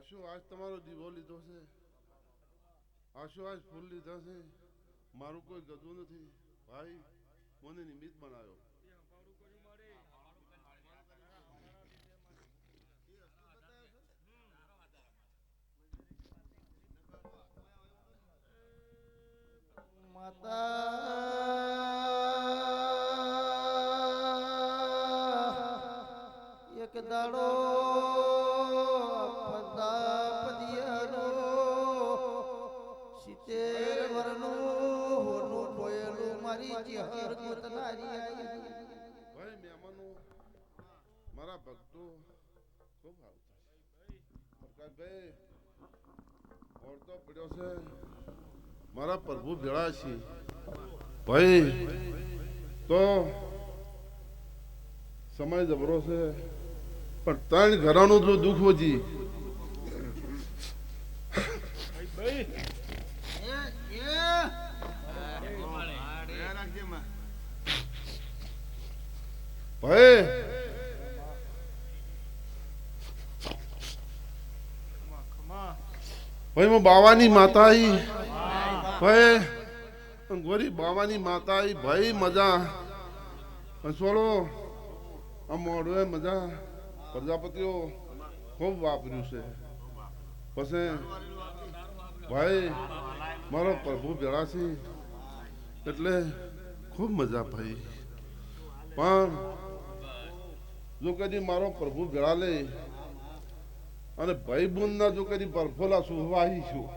આશુ આજ તમારો દીવો લીધો છે, આશુ આજ ફૂલ લીધા છે, મારું કોઈ ગતું નથી ભાઈ, મને નિમિત્ત બનાવ્યો. માતા એક દાડો પદિયાનો 70 વર્ષનું હોનું કોયેલું મારી ચહેર ગોતનારી આઈ. ભાઈ મહેમાનો મારા ભક્તો ખૂબ આવતા પ્રકાશભાઈ ઓરતો પડ્યો છે, મારા પ્રભુ ભેળા છે ભાઈ. તો સમય જબરો છે, પણ ત્રણ ઘરાનું જો દુઃખ વધી ભાઈ ભાઈ હું બાવાની માતા આઈ ભાઈ, ગોરી બાવાની માતા આઈ ભાઈ. મજા છોડો આ મોડું મજા પ્રજાપતિઓ ખૂબ વાપર્યું છે. પછી ભાઈ મારો પ્રભુ ભેળા છે એટલે ખૂબ મજા ભાઈ. પણ જો કદી મારો પ્રભુ ભેળા લે અને ભાઈ બુન ના જો કદી પરફોલા સુવાહી છું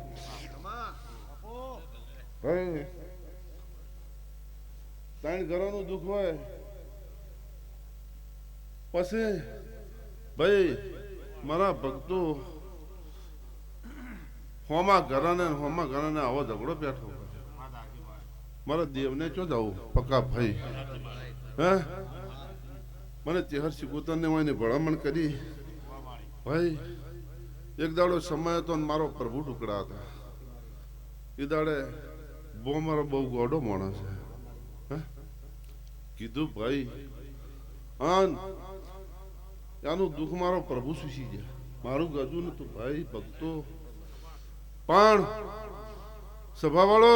ત્રણ ઘરોનું દુઃખ હોય પછી ભાઈ મારા ભક્તો હોમા ઘરાને આવો ઝઘડો બેઠો મારા દેવને ચો જાવું પક્કા ભાઈ. હે મને ચેહર શિકોતર ને હોય ને ભલામણ કરી ભાઈ. એક દાડો સમય હતો ને મારો પ્રભુ ટુકડા હતા. એ દાડે મારો બહુ ગોડો માણસ છે. કીધું ભાઈ આનું દુઃખ મારો પ્રભુ સુસી ગયા, મારું ગજું નતું ભાઈ ભક્તો. પણ સભા વાળો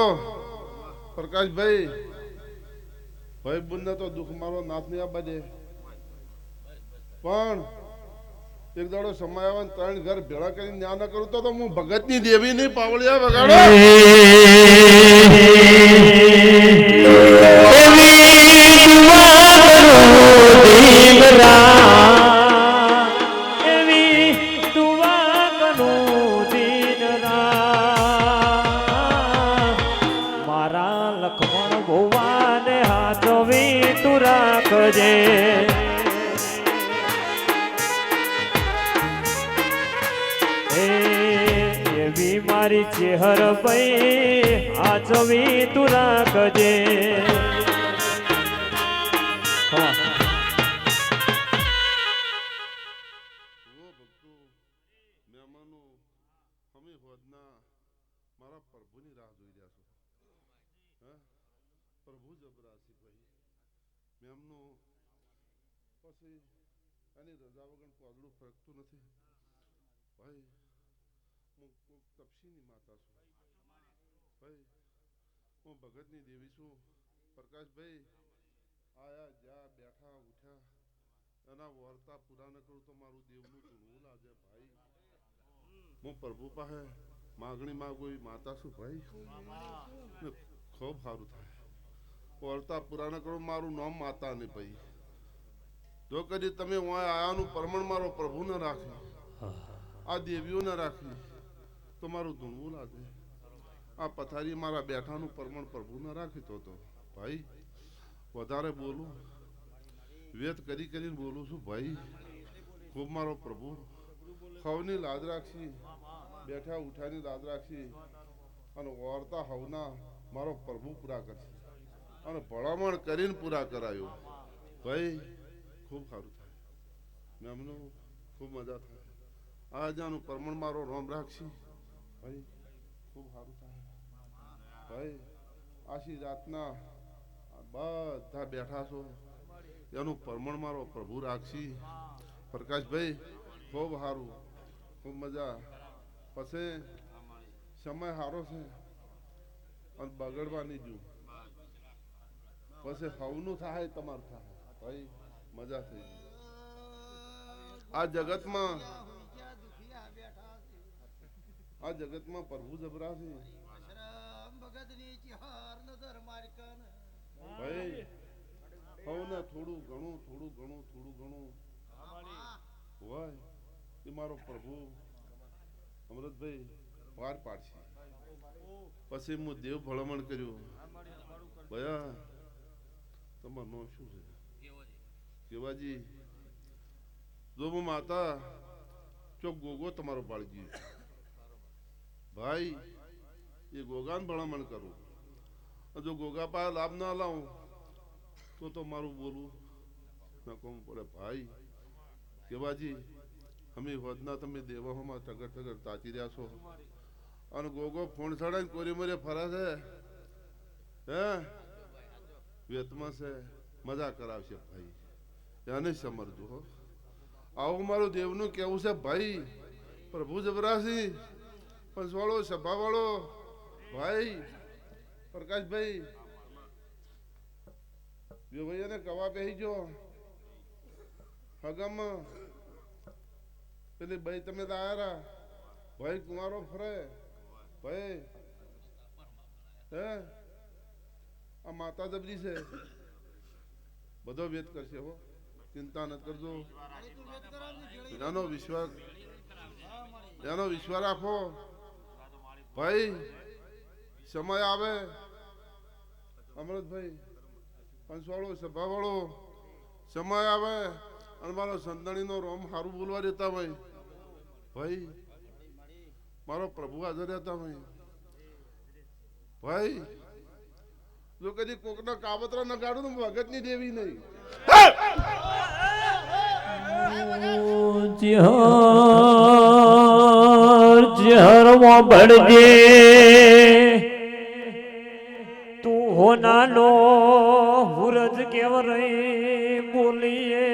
પ્રકાશભાઈ ભાઈ બુનને તો દુઃખ મારો નાથ નહીં આપવા દે. પણ એક દાડો સમય આવે ને ત્રણ ઘર ભેળા કરીને ન્યા ના કરું તો હું ભગત ની દેવી નહીં પાવળિયા વગાડો. મારા લખમણ ભુવાને હાથવી તું રાખજે. એવી મારી ચેહર ભાઈ હાથવી તું રાખજે. મારા પ્રભુની રાહ જોઈ રહ્યા છો. પ્રભુ જબરાસી ભાઈ મેમનું પછી એની રજા વગર કોદડું ફરકતું નથી ભાઈ. હું તપસીની માતા છું ભાઈ, હું ભગતની દેવી છું. પ્રકાશભાઈ આયા જ્યાં બેઠા ઉઠ્યા એના વાર્તા પૂરા ન કરું તો મારું દેવનું ધૂણવું લાગે ભાઈ. હું પ્રભુ પાસે માગણી માગું માતા છું ભાઈ, ખૂબ સારું થાય. વાર્તા પૂરા ન કરું મારું નામ માતા ને ભાઈ. જો કદી તમે આયાનું પ્રમાણ મારો પ્રભુ ન રાખી, આ દેવીઓ ન રાખી તો મારું ધૂણવું લાગે. આ પથારી મારા બેઠાનું પ્રમાણ પ્રભુ ન રાખી તો ભાઈ વધારે બોલું વેત કરીને બોલું છું ભાઈ. ખૂબ મારો પ્રભુ હવની લાજ રાખશી, બેઠા ઉઠાની લાજ રાખશી અને વાર્તા હવના મારો પ્રભુ પૂરા કરશે અને ભલામણ કરીને પૂરા કરાયો ભાઈ. ખૂબ સારું થાય, મેમનું ખૂબ મજા થાય. આજાનું પ્રમાણ મારો રોમ રાખશી ભાઈ, ખૂબ સારું થાય ભાઈ. આશી રાતના બધા બેઠા છો એનું પ્રમાણ મારો પ્રભુ રાખશી. પ્રકાશભાઈ ખૂબ સારું, ખૂબ મજા. પછી સમય સારો છે અને બગડવાની જુ પછી હવનું થાય તમારું થાય ભાઈ મજા થઈ ગઈ આ જગતમાં પ્રભુ જબરા છે ભાઈ હવને થોડું ઘણું હોય એ મારો પ્રભુ અમૃતભાઈ વાર પાડશે પછી હું દેવ ભલામણ કર્યું ભયા તમારું નામ શું છે કેવાજી જો હું માતા ચોક ગોગો તમારો પાડજી ભાઈ એ ગોગાન ભલામણ કરું જો ગોગા પાસે લાભ ના લાવું તો મારું બોલવું નકોમ પડે ભાઈ કેવાજી અમે વધના તમે દેવામાં ટગર તાચી રહ્યા છો અને ગોગો ફોન ચડાઈને કોરી મરે ફરે છે હે વેતમાં છે મજા કરાવશે ભાઈ એને સમરજો હો આવું મારું દેવનું કેવું છે ભાઈ પ્રભુ જબરાસી પંચવાળો સભાવાળો ભાઈ પ્રકાશભાઈ જો ભાઈ એને કવા પહેરી ગયો હગામાં પેલી ભાઈ તમે તો આયા ભાઈ કુંવારો ફરે ભાઈ હે આ માતા જબરી છે બધો વેદ કરશે હો ચિંતા ન કરજો એનો વિશ્વાસ રાખો ભાઈ સમય આવે અમૃતભાઈ પંચવાળો સભાવાળો સમય આવે અને મારો સંતાણીનો રોમ સારું બોલવા દેતા ભાઈ ભાઈ મારો પ્રભુ હાજર રહેતા ભાઈ જો કદી કોકના કાવતરા ન કાઢું તો ભગત ની દેવી નહીં જહરમાં ભળજે તું હોનાનો હુરજ કેવ રહી બોલીએ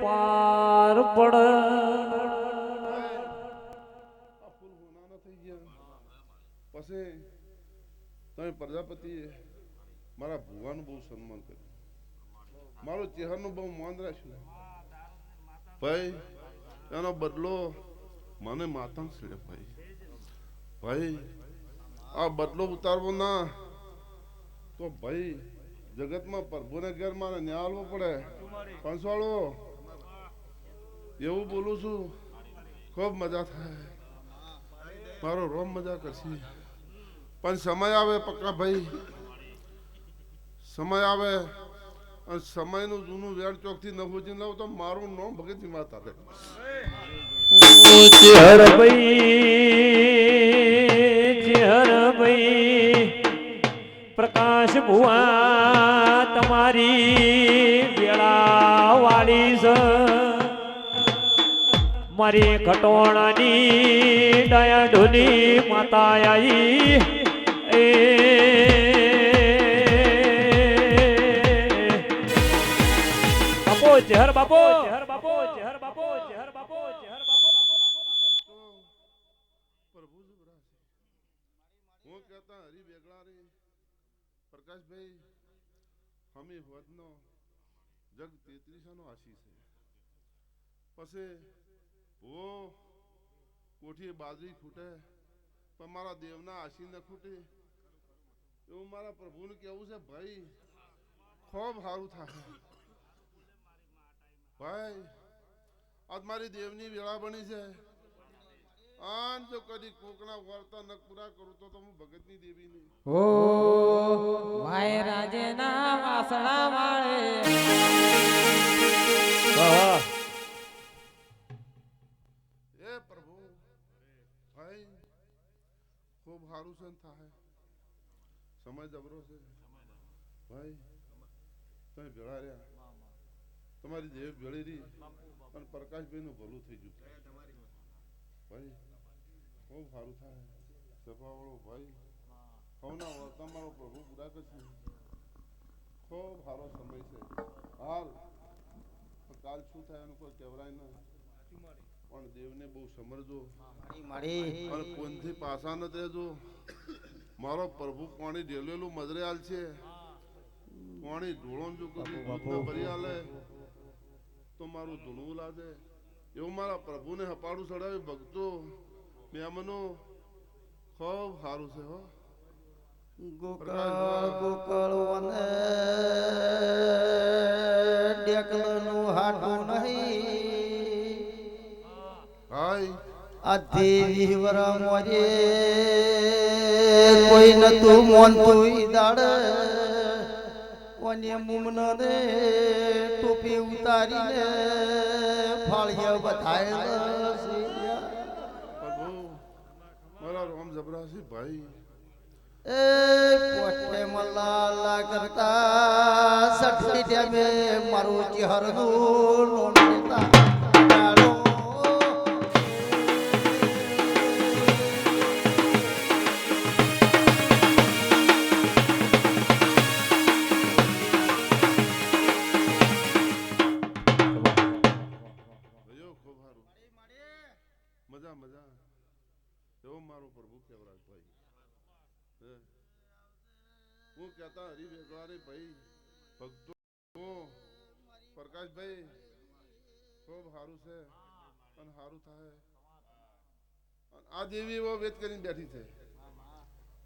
પાર પડ પછી તમે પ્રજાપતિ મારા ભુવાનું બહુ સન્માન કર્યું મારું ચહેરાનું બહુ માન રાખ્યું ભાઈ એનો બદલો મને માતા છેડે ભાઈ આ બદલો ઉતારવો ના તો ભાઈ જગતમાં પ્રભુને ઘેર મારે ન્યાલવો પડે પંચવાળો એવું બોલું છું ખૂબ મજા થાય મારો રોમ મજા કરશે પણ સમય આવે પક્કા ભાઈ સમય આવે અને સમયનું જૂનું વેણ ચોકથી ન પૂછી લઉં તો મારું નામ ભગતજી માતા રહે પ્રકાશ ભુવા તમારી વેળા વાળી છે મારી ખટોણાની દયા ઢોલી માતા આઈ એ બાપો જહર બાપો હું કહેતા હરી બેગડા રે પ્રકાશભાઈ હમી વધનો જગ 33 નો આશી છે પછી ઓ કોઠી બાજરી ખૂટે પણ મારા દેવના આશી ન ખૂટે એવું મારા પ્રભુનું કેવું છે ભાઈ ખૂબ સારું થાય ભાઈ આજ મારી દેવની વેળા બની છે આન જો કદી કોકના વર્તા ન પૂરા કરું તો હું ભગતની દેવી નહીં ઓ માય રાજના વાસણા વાળે એ પ્રભુ ભાઈ ખૂબ સારું છે થાય સમય જબરો છે ભાઈ તમે ભેળા રહ્યા તમારી દેવ ભેળી રહી અને પ્રકાશભાઈ નું ભલું થઈ ગયું ભાઈ ખૂબ સારું થાય સભાવાળો ભાઈ સૌના વર્તા મારો પ્રભુ પૂરા કરશે ખૂબ સારો સમય છે હાલ કાલ શું થાય એનું કોઈ કહેવાય ના પણ દેવને બહુ સમરજો મારી અને કોનથી પાછા ન રહેજો. મારો પ્રભુ પાણી ઢેલેલું મદરેલ છે. પાણી ઢોળો જો કોઈ ભરી આલે તો મારું ધૂણવું લાગે. એવું મારા પ્રભુને હપાડું ચડાવી ભક્તો મેમનો ખૂબ સારું છે હો. ગોકળ ગોકળ વને ડેકલનું હાટું નહીં હાય આ દેવી વરા મોરે કોઈ નતું મોનતું દાડ કોને મુમનો ને ટોપી ઉતારીને ફાળિયા બધાય પ્રભુ મારા રામ જબરાસી ભાઈ એ પોટે મલ્લા કરતા સઠી ડેમે મારું ચહેરનું નોંધતા ડાળો ભયો ખૂબ સારું મજા મજા એવો મારો પ્રભુ કેવરાજ ભાઈ હું કહેતા હરિવેગવારે ભાઈ ભક્તો પ્રકાશભાઈ ખૂબ સારું છે અને સારું થાય. આ દેવી એવો વેત કરીને બેઠી છે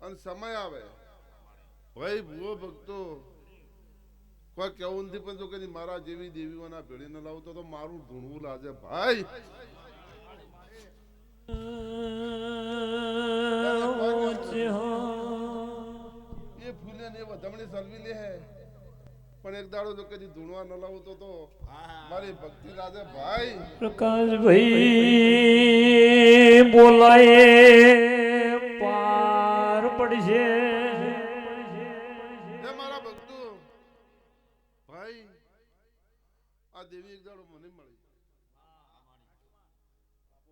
અને સમય આવે ભાઈ ભૂવો ભક્તો કોઈ કેવું નથી પણ જો કે મારા જેવી દેવીઓના ભેળી ન લાવતો તો મારું ઢૂંઢવું લાગે ભાઈ. એ ફૂલે ને વધામણી સલવી લે હે પણ એક દાડો જો કદી ધૂણવા ન લાવતો તો મારી ભક્તિ લાગે ભાઈ. પ્રકાશભાઈ બોલાય પાર પડશે. હે મારા ભક્તો ભાઈ આ દેવી એક દાડો મને મળી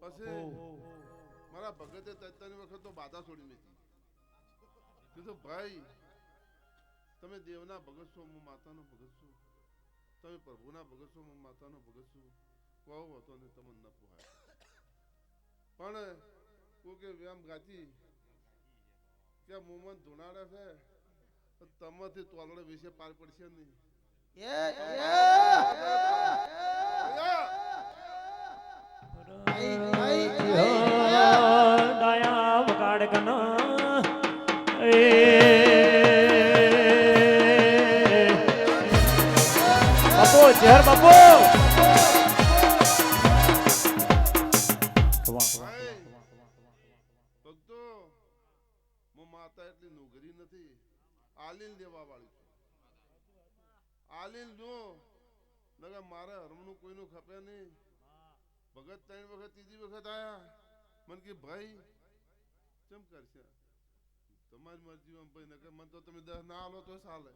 પછી મારા ભગતે તત્તાની વખત તો બાધા છોડી મેકી કીધું ભાઈ તમે દેવના ભગત છો હું માતાનો ભગત છું. તમે પ્રભુના ભગત છો હું માતાનો ભગત છું. કહો હતો ને તમને ન પોહાય પણ કોકે વ્યામ ગાતી કે મોમન ધુણાડે છે તો તમાથી તોલડે વિશે પાર પડશે નહીં. ડાયા વગાડ કના બાપુ ઝેર બાપુ ભક્તો હું માતા એટલી નુગરી નથી. આલીન લેવા વાળી છું. આલીન લો નગર મારે હરમનું કોઈનું ખપે નહીં. ભગત 3 વખત ત્રીજી વખત આયા મન કે ભાઈ ચમ કરશે તમારી મરજી ભાઈ નકર મન તો તમે 10 ના આલો તો ચાલે.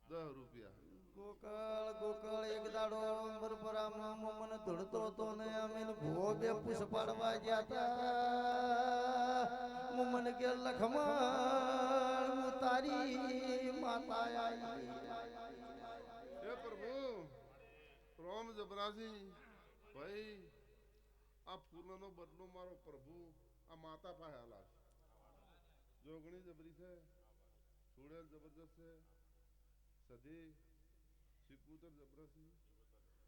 10 રૂપિયા ગોકળ ગોકળ એક દાડો બરબરામાં મન ધૂળતો તો ને અમે ભૂવો બે પૂછ પાડવા ગયા તા મન કે લખમણ હું તારી માતા આઈ. હે પ્રભુ રામ જબરાજી ભાઈ આ ફૂલનો બદલો મારો પ્રભુ આ માતા પાસે આલા જોગણી જબરી છે સુડેલ જબરદસ્ત છે સદી શિકુતર જબરસી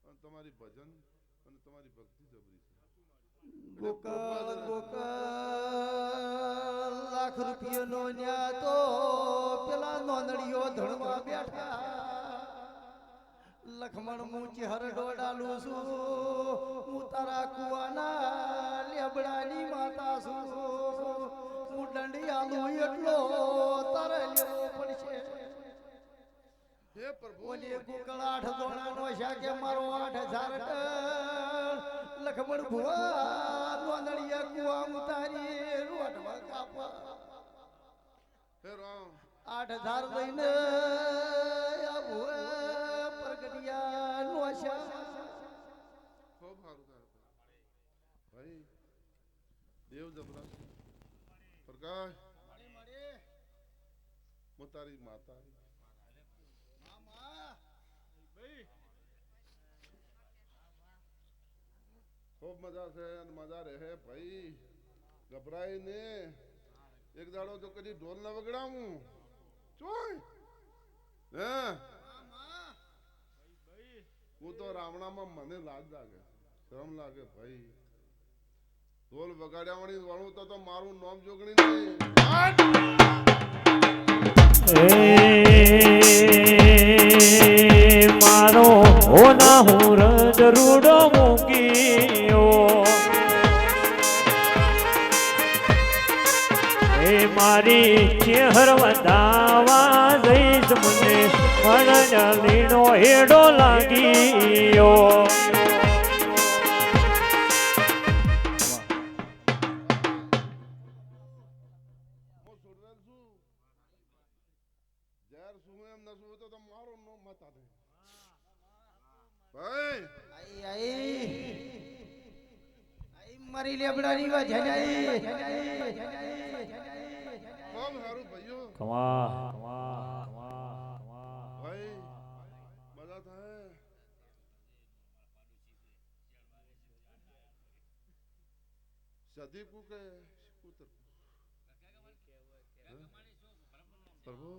અને તમારી ભજન અને તમારી ભક્તિ જબરી છે. ગોકળ ગોકળ લાખ રૂપિયાનો ન્યા તો પેલા નોંદણીઓ ધણવા બેઠા લખમણ હું ચહેર ડોડાલું છું હું તારા કુવાના લેબડાની માતા છું હું દંડી આલું એટલો તારે લેવો પડશે. હે પ્રભુ ઓને ગોકળ 8 દોણાનો શાકે મારો 8000 લખમણ ભુવા નોંદણીયા કુવા ઉતારી રોટવા કાપા. હે રામ 8000 લઈને આ ભુવા પ્રગટિયા નોશા ખૂબ સારું થાય ભાઈ દેવ જબરા પ્રકાશ હું તારી માતા ખૂબ મજા છે અને મજા રહે ભાઈ ગભરાય ને એક દાડો તો કદી ઢોલ ન વગડાવું ચોય હે હું તો રાવણામાં મને લાજ લાગે શરમ લાગે ભાઈ ઢોલ વગાડ્યા વાળું તો મારું નામ જોગણી નહીં મારો હોના હું રજ રૂડો મૂકીયો મારી ચેહર વધાવા જઈશ મને મનલીનો હેડો લાગીયો મારી લેબડાની વાત જણાઈ કમા ભાઈ મજા થાય સદી કુ કે કુતર પ્રભુ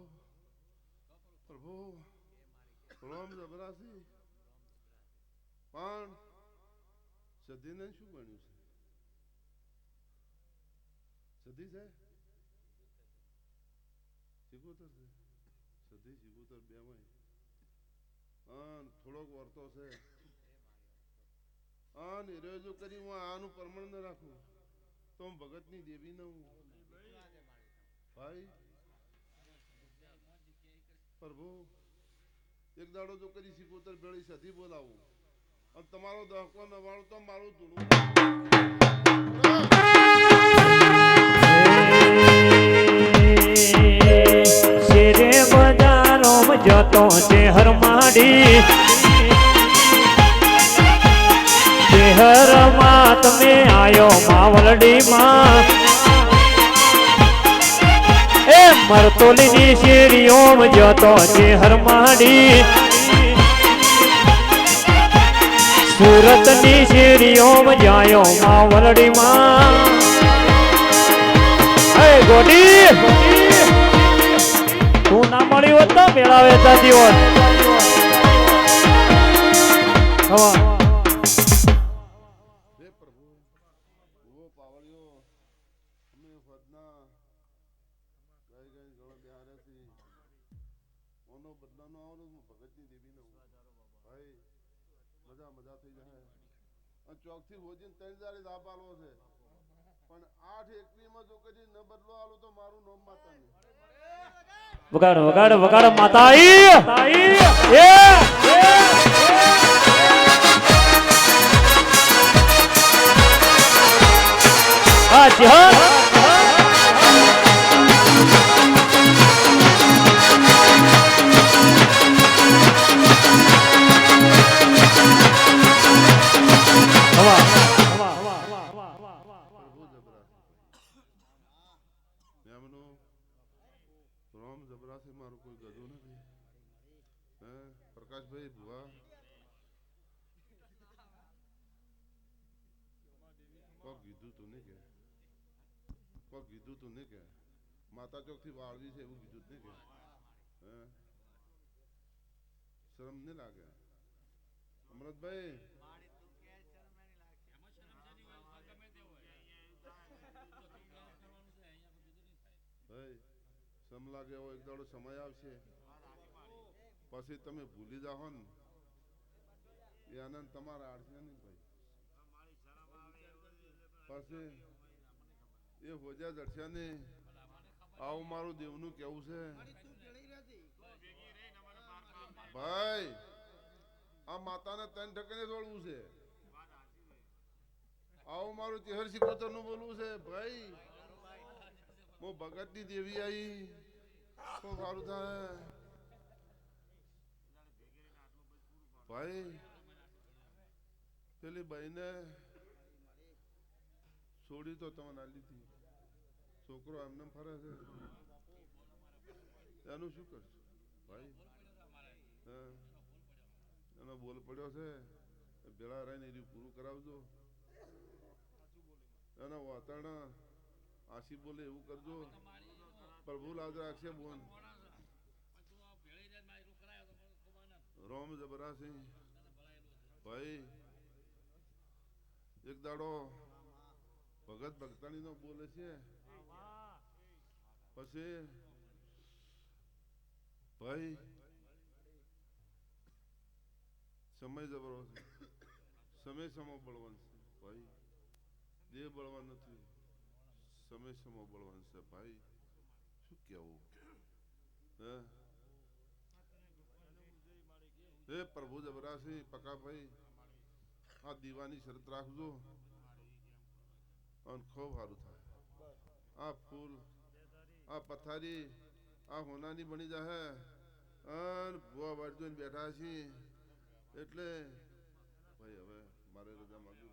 પ્રભુ રોમ જબરાસી પણ સદીને શું બન્યું છે સદી છે સિકુતર છે સદી સિકુતર બે માં થોડોક વર્તો છે નિરોજો કરી હું આનું પરમણ ન રાખું તો હું ભગતની દેવી ન હું ભાઈ પ્રભુ એક દાડો જો કરી સિકુતર ભેળી સદી બોલાવું અને તમારો દહકો નવાળું તો મારું ધૂણું શેરે બજારોમાં જતો ચેહર માડી ચેહરમાં તમે આયો માવલડીમાં એ મરતોલીની શેરીઓમાં જતો ચેહર માડી સુરતની શેરીઓમાં જાયો માવલડીમાં એ ગોડી તું ના મળ્યું હોત તો મેળાવે જતી હોત હે પ્રભુ ઓ પાવળિયો અમે ફદના ગાય ગાય ગળો બિહારેથી ઓનો બદલાનો આવનો ભગતની દેવી નો ભાઈ મજા મજા થઈ જાય અને ચોકથી હોજીને 3000 ધાપ આલવો છે પણ 8:21 માં જો કદી ન બદલો આલું તો મારું નામ માતા નહીં વગાડ વગાડ વગાડ માતા આ જહર મારું કોઈ ગજું નથી હે પ્રકાશભાઈ ભુવા કોક કીધું તું ને કે કોક કીધું તું ને કે માતા ચોક થી વાળવી છે એવું કીધું ને કે હે શરમ નહીં લાગે અમૃતભાઈ સમ લાગે એવો એક દાડો સમય આવશે પછી તમે ભૂલી જાઓ ને એ આનંદ તમારા આડશે નહીં ભાઈ પછી એ હોજા જડશે ને આવું મારું દેવનું કેવું છે ભાઈ આ માતાને 3 ઠકને દોડવું છે આવું મારું ચહેર સિકોતર નું બોલવું છે ભાઈ હું ભગતની દેવી આવી તો સારું થાય ભાઈ પેલી ભાઈને છોડી તો તમે ના લીધી છોકરો એમને ફરે છે એનું શું કરશું ભાઈ એનો બોલ પડ્યો છે ભેળા રહીને પૂરું કરાવજો ના વાતાવરણ આશી બોલે એવું કરજો પ્રભુ લાજ રાખશે બોન રોમ જબરાસિંહ ભાઈ એક દાડો ભગત ભક્તાણી નો બોલે છે પછી ભાઈ સમય જબરો છે સમય સમો બળવાન છે ભાઈ દેહ બળવાન નથી સમય સમો બળવાન છે ભાઈ શું કેવું હે પ્રભુ જબરાસિંહ પકાભાઈ આ દીવાની શરત રાખજો અને ખૂબ સારું થાય આ ફૂલ આ પથારી આ હોનાની બની જાહે અને ભુવા વાટ જોઈને બેઠા છીએ એટલે ભાઈ હવે મારે રજા માંગી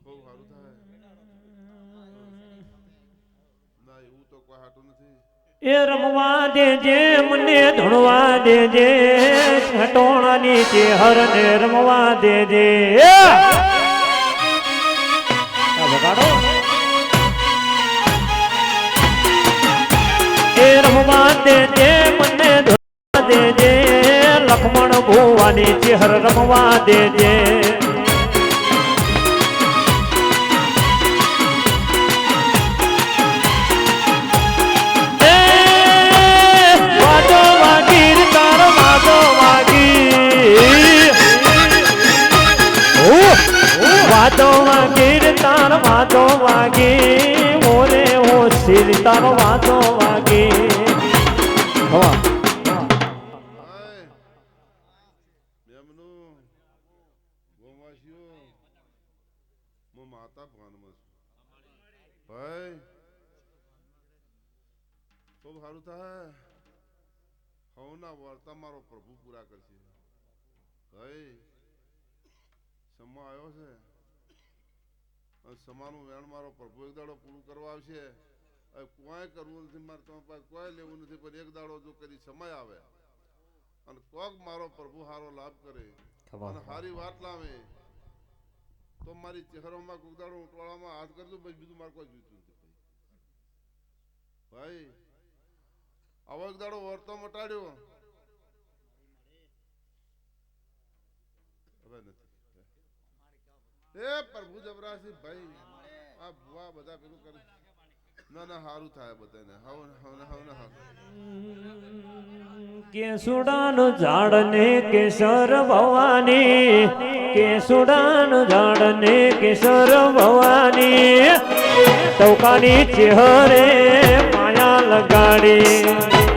ખૂબ સારું થાય ના એવું તો કોઈ હાટું નથી એ રમવા દેજે મને ધણવા દેજે છટોણાની ચેહરને રમવા દેજે વગાડો એ રમવા દેજે મને ધણવા દેજે લક્ષ્મણ ભુવાની ચેહર રમવા દેજે વાતો વાગીર તાર વાતો વાગી ઓરે ઓ શિર તાર વાતો વાગી માતા ભાનમાં ભાઈ ખૂબ સારું થાય હવના વાર્તા મારો પ્રભુ પૂરા કરશે ભાઈ સમા આવ્યો છે સમાનું વેણ મારો પ્રભુ એક દાડો પૂરું કરવા આવશે કોઈ કરવું નથી મારે તમારી પાસે કોઈ લેવું નથી પણ એક દાડો જો કરી સમય આવે અને કોક મારો પ્રભુ સારો લાભ કરે અને સારી વાત લાવે તો મારી ચહેરામાં કોક દાડો ઉટવાળામાં હાથ કરજો ભાઈ બીજું મારે કોઈ જોઈતું નથી ભાઈ આવો એક દાડો વર્તો મટાડ્યો હવે નથી એ પ્રભુ જબરાસિંહ ભાઈ આ ભુવા બધા પેલું કરે ના ના સારું થાય બધાને કેસુડાનું ઝાડ ને કેસર ભવાની કેસુડાનું ઝાડ ને કેસર ભવાની ટોકાની ચેહરે માયા લગાડી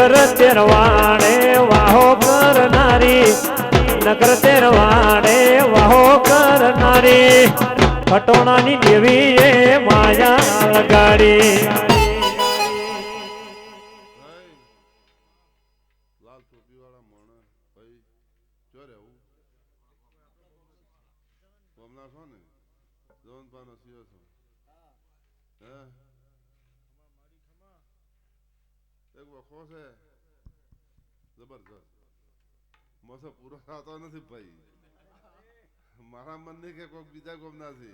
નગર તેરવાડે વાહો કરનારી નગર તેરવાડે વાહો કરનારી ખટોણાની દેવી એ માયા લગાડી લાલ ટોપી વાળા મોણા ભાઈ જો રહેવું કોમના છો ને જોનપાનો સીઓ છો હે એક વખો છે જબરજસ્ત મોસો પૂરો થતો નથી ભાઈ મારા મન નહીં કે કોઈક બીજા ગોમ ના છે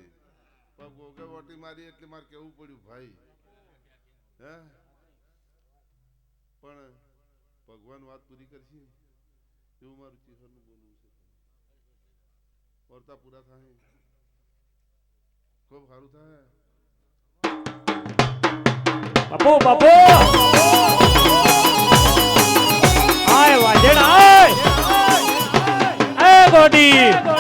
પણ ગોગે વોટી મારી એટલે મારે કેવું પડ્યું ભાઈ હે પણ ભગવાન વાત પૂરી કરશે એવું મારું ચિહરનું બોલવું છે વર્તા પૂરા થાય ખૂબ સારું થાય બાપુ બાપુ આય વાજણ આય એ ગોડી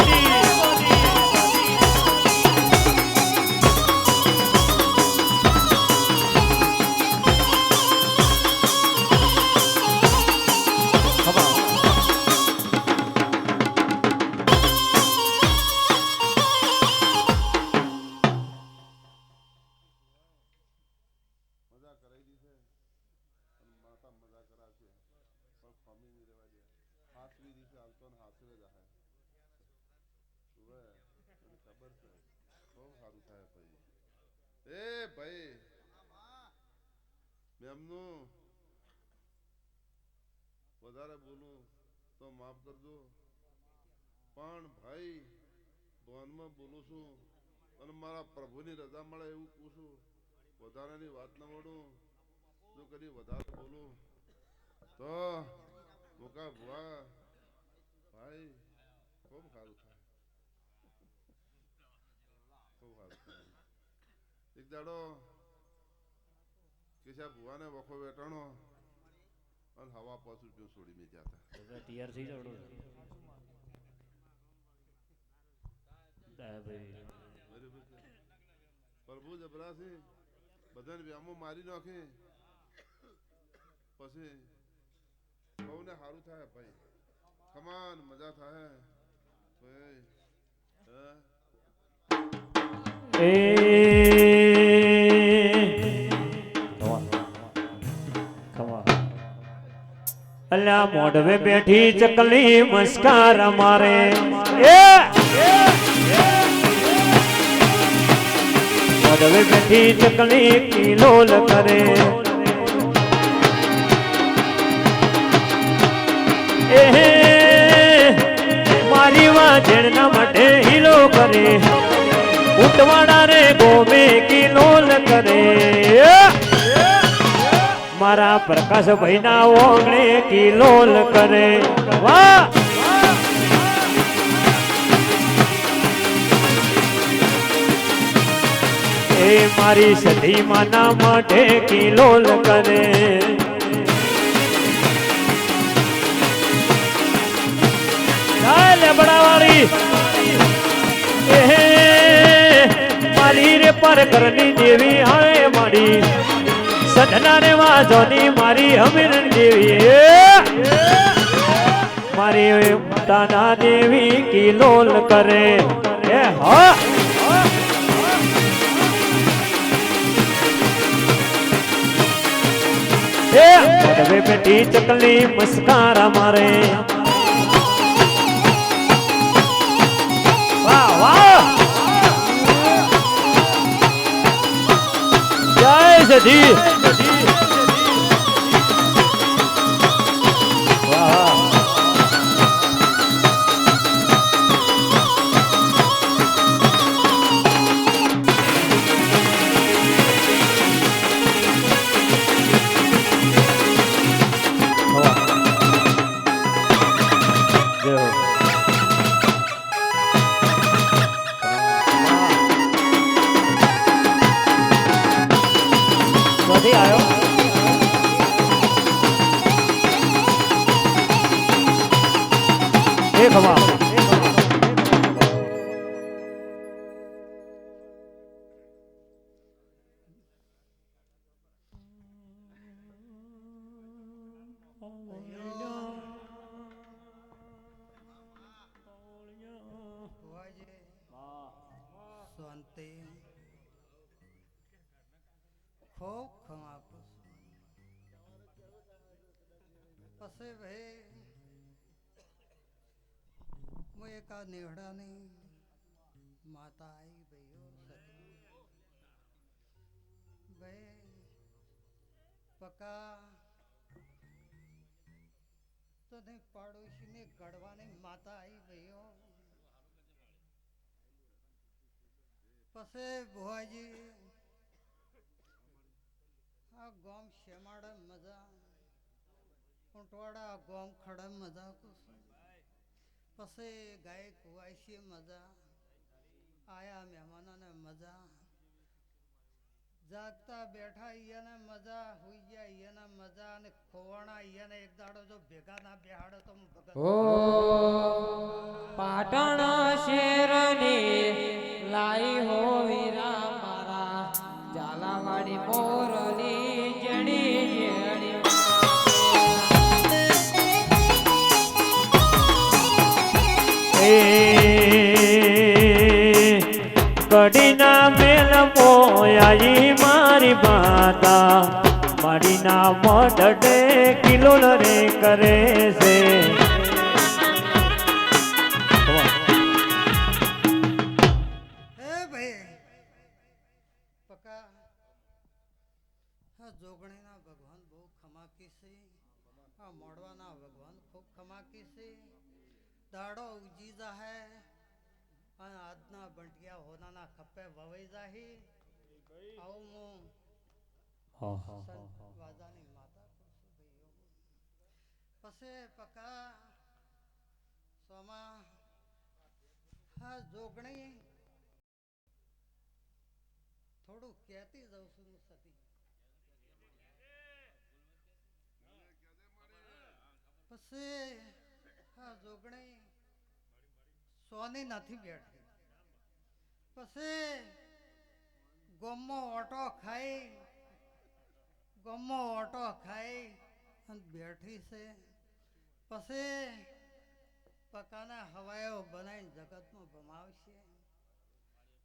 એ ભાઈ મેમનું વધારે બોલું તો માફ કરજો પણ ભાઈ ભવનમાં બોલું છું અને મારા પ્રભુની રજા મળે એવું પૂછું વધારાની વાત ન મળું જો કદી વધારે બોલું તો મોકા ભુવા ભાઈ ખૂબ સારું થાય ખૂબ સારું થાય એક દાડો કેશા ભુવાને વખો વેટાણો અને હવા 5 રૂપિયા છોડી મેં જતા તૈયાર થઈ જાવ પ્રભુ જબરા છે બધાને વ્યામો મારી નાખે પછી બહુને સારું થાય ભાઈ કમાન મજા થાય ભાઈ અલ્યા મોઢવે બેઠી ચકલી મસ્કાર મારે મોઢવે બેઠી ચકલી કિલોલ કરે મારી વાજણના માટે હિલો કરે ઉટવાડા રે ગોમે કિલોલ કરે મારા પ્રકાશ ભાઈ ના ઓગણે કિલોલ કરે વાહ એ મારી સધી માના માટે કિલોલ કરે લેબડાવાળી મારી રે પર કરની દેવી આવે મારી સદના રે વાજોની મારી હમીરણ દેવી મારી તાના દેવી કિલોલ કરે એ હા એ મોઢવે બેઠી ચકલી મસ્કારા મારે વાહ વાહ જય સધી શાંતિ ખૂબ ખમાપું પછી ભાઈ હું એક આ નેહડાની માતા આવી ભાઈઓ ભાઈ પકા તને પાડોશીને ગળવાની માતા આવી ભાઈઓ પછી ભુવાજી આ ગોમ શેમાડે મજા ઊંટવાડા ગોમ ખડે મજા પછી ગાય કુવાયશી મજા આયા મહેમાનોને મજા જાગતા બેઠા ઈયાને મજા હુઈ ગયા ઈયાને મજા અને ખોવાણા ઈયાને એક દાડો જો ભેગા ના બેહાડે તો હું ભગત ઓ પાટણ શેરની લાઈ હો વીરા મારા ઝાલાવાડી મોરની જડી જડી કડીના મેલ મોયાઈ મારી માતા મારી ના મોઢે કિલોલ રે કરે છે જોગણીના ભગવાન બહુ ખમાકી છે આ મોડવાના ભગવાન ખૂબ ખમાકી છે દાડો ઉજી જાહે અને આજના બંટિયા હોનાના ખપ્પે વવાઈ જાહી આવું હું સંત વાજાની માતા કુસુ ભાઈઓ પછી પકા સોમા હા જોગણી થોડું કહેતી જાઉં છું હું સતી પછી હા જોગણી સોની નથી બેઠી પછી ગમો ઓટો ખાઈ અને બેઠી છે પછી પકાના હવાયો બનાવીને જગતમાં ભમાવશે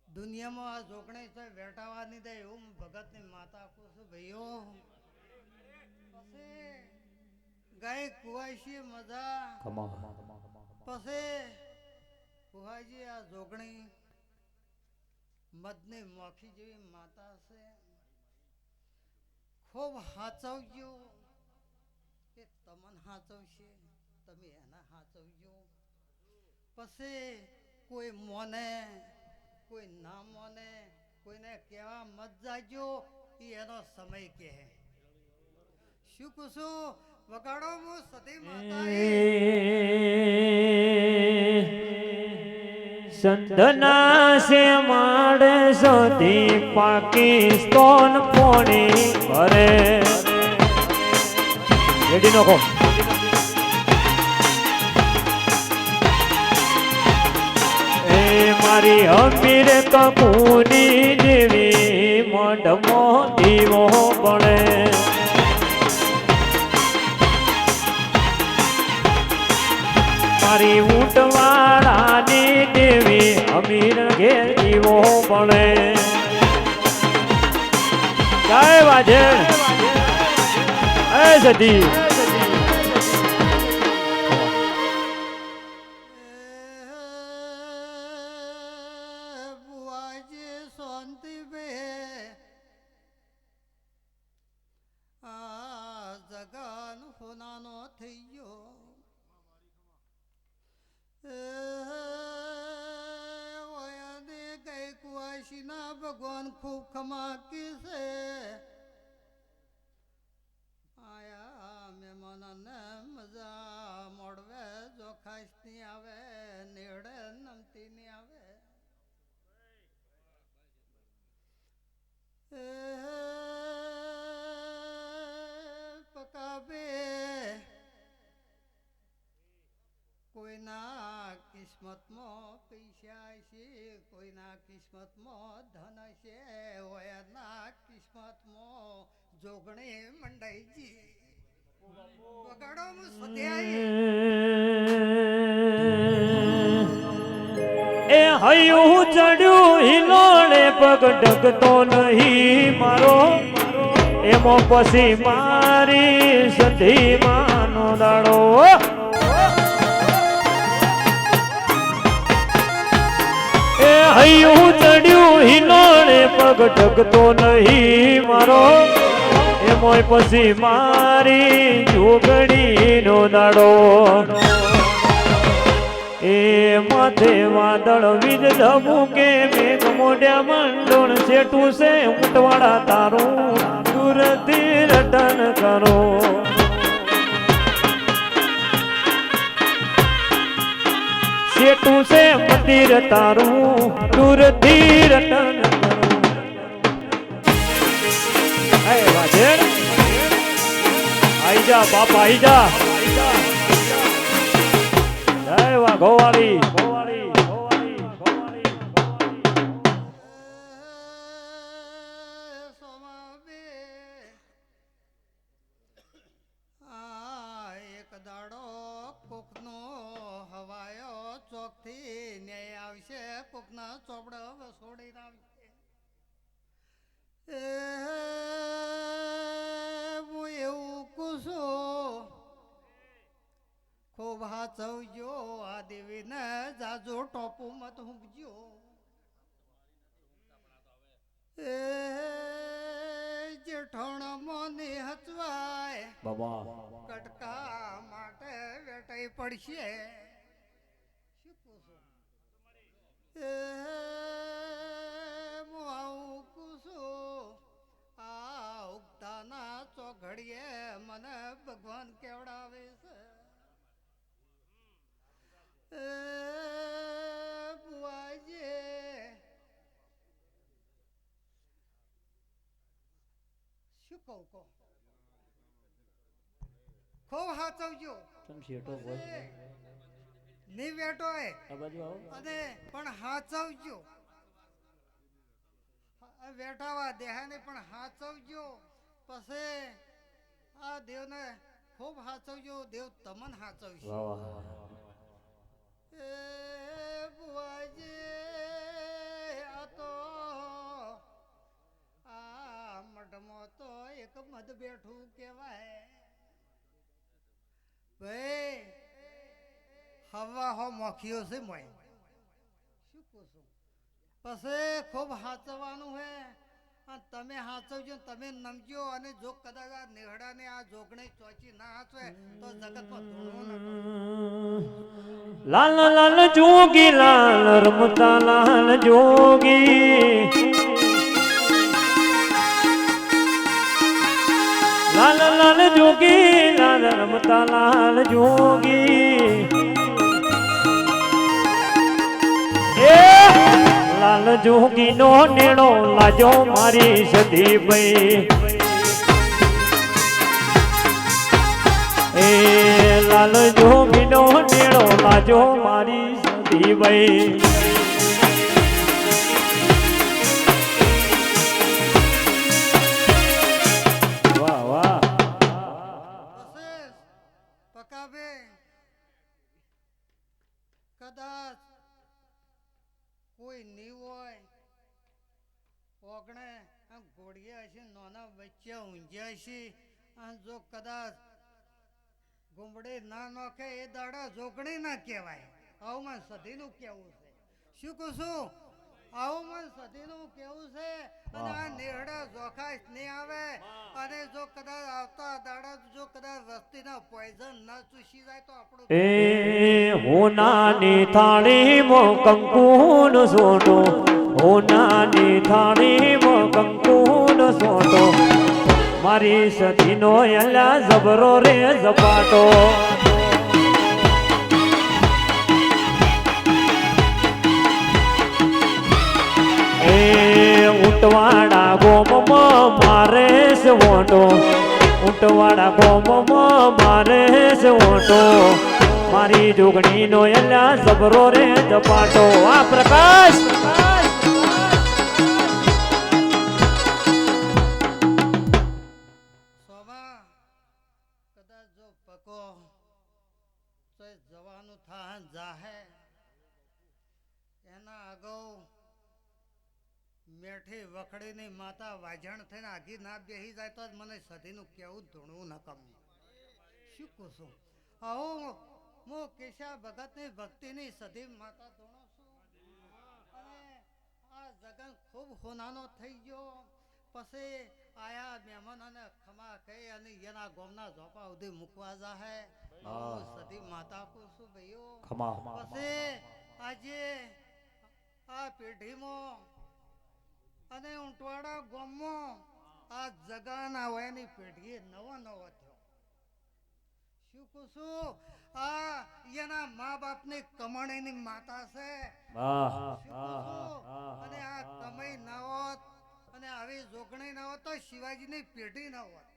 દુનિયામાં આ જોગણી છે વેટાવાની દે એવું ભગતની માતા કહું છું ભાઈઓ પછી ગાય કુવાશી મજા પછી કુહાજી આ જોગણી મદની મોખી જેવી માતા છે ખૂબ હાચવજો કે તમને હાચવશે તમે એના હાચવજો પછી કોઈ મોને કોઈ ના મોને કોઈને કહેવા મત જાજો એ એનો સમય કહે શું કુશું વગાડો હું સતી માતા સંતના સે માડે સતી પાકિસ્તાન પોણી કરે રેડી નખો એ મારી અમીર કકુની દેવી મોઢમો દીવો બળે મારી ઊંટવાળાની દેવી અમીર ઘેર દીવો બળે જય વાજે એ સતી બુઆજી શાંતિ બે આ જગન હોનાનો થઈ ગયો ગઈ કુવાશીના ભગવાન ખૂબ ખમાકી છે આયા મહેમાનને મજા મોડવે જો ખાસ નહીં આવે નેડે નમતી નહીં આવે પકાબે કોઈના કિસ્મતમાં પૈસા છે કોઈના કિસ્મતમાં ધન છે ઓયના કિસ્મતમાં જોગણી મંડાઈજી વગાડો હું સત્યાઈ એ હયું ચડ્યું હિલોળે પગ ડગતો નહીં મારો એમો પછી મારી સતી માનો દાડો એ હયું ચડ્યું હિલોળે પગ ડગતો નહીં મારો એમોય પછી મારી જોગણીનો દાડો એ માથે વાદળ વીજ ધબુકે મેઘ મોઢ્યા મંડોળ છેટું છે ઊંટવાળા તારું દૂરથી રટન કરો છેટું છે મંદિર તારું દૂરથી રટન કરો હે વાજે આઈ જા બાપા આઈ જા જય વા ગોવાળી એક દાડો કોકનો હવાયો ચોકથી ન્યાય આવશે કોકના ચોપડા વસોડી આવશે હું એવું કુશું ખૂબ હાચવજો આ દેવીને જાજો ટોપું મત હુંકજો એ જેઠાણમાં ને હચવાય બાબા કટકા માટે વેટાઈ પડશે એ હું આવું કુશું આ ઉગતાના ચોઘડીએ મને ભગવાન કેવડાવે છે એ બુઆજી શું કહું કહો ખૂબ હાચવજો નહીં બેઠો અને પણ હાચવજો બેઠાવા દેહાને પણ હાચવજો પછી આ દેવને ખૂબ હાચવજો દેવ તમન હાચવજો એ બુઆજી આ તો આ મઢમાં તો એક મધ બેઠું કહેવાય ભાઈ હવા હો મોખ્યો છે મોય શું કહું છું પછી ખૂબ હાચવવાનું હે અને તમે હાચવજો તમે નમજો અને જો કદાચ આ નેહડાને આ જોગણે ચોચી ના હાચવે તો જગતમાં ધૂણવું ન લાલ લાલ જોગી લાલ રમતા લાલ જોગી લાલ લાલ જોગી લાલ રમતા લાલ જોગી લાલ જોગી નો નેણો લાજો મારી સદી ભાઈ એ લાલ જોગી નો નેણો લાજો મારી સદી ભાઈ વાહ વાહ પકાવે કદાચ કોઈ નહીં હોય ઓગણે આમ ઘોડિયા છે નાના બચ્ચા ઊંઝ્યા છે અને જો કદાચ ગુમડે ના નોખે એ દાડા જોગણી ના કહેવાય આવું મને સધીનું કેવું છે શું કહું છું આવું મને સધીનું કેવું છે અને આ નેહડા જોખાશ નહીં આવે અને જો કદાચ આવતા દાડા જો કદાચ રસ્તીના પોઈઝન ના ચૂસી જાય તો આપણું એ હોનાની થાળીમાં કંકુનો સોટો હોનાની થાળીમાં કંકુનો સોટો મારી સતીનો એલા જબરો રે ઝપાટો એ ઊંટવાડા ગોમમાં મારે છે વોટો ઊંટવાડા ગોમમાં મારે છે વોટો મારી જોગણીનો એલા જબરો રે ઝપાટો આ પ્રકાશ સોમા કદાચ જો પકો તો જવાનું થા જાહે એના અગાઉ મેઠી વખડીની માતા વાજણ થઈને આગી ના બેહી જાય તો જ મને સધીનું કેવું ધૂણવું ન ગમે શું કહું છું આવું હું કેશા ભગતની ભક્તિની સધી માતા ધૂણો છું અને આ જગન ખૂબ હોનાનો થઈ ગયો પછી આયા મહેમાનોને ખમા કહી અને એના ગોમના ઝોપા સુધી મૂકવા જાહે હું સધી માતા કહું છું ભાઈઓ પછી આજે આ પેઢીમાં અને ઊંટવાડા ગામમાં આ જગાના વયની પેઢીએ નવો નવો થયો શું કહું છું આ એના મા બાપની કમાણીની માતા છે અને આ કમાઈ ના હોત અને આવી જોગણી ના હોત તો શિવાજીની પેઢી ના હોત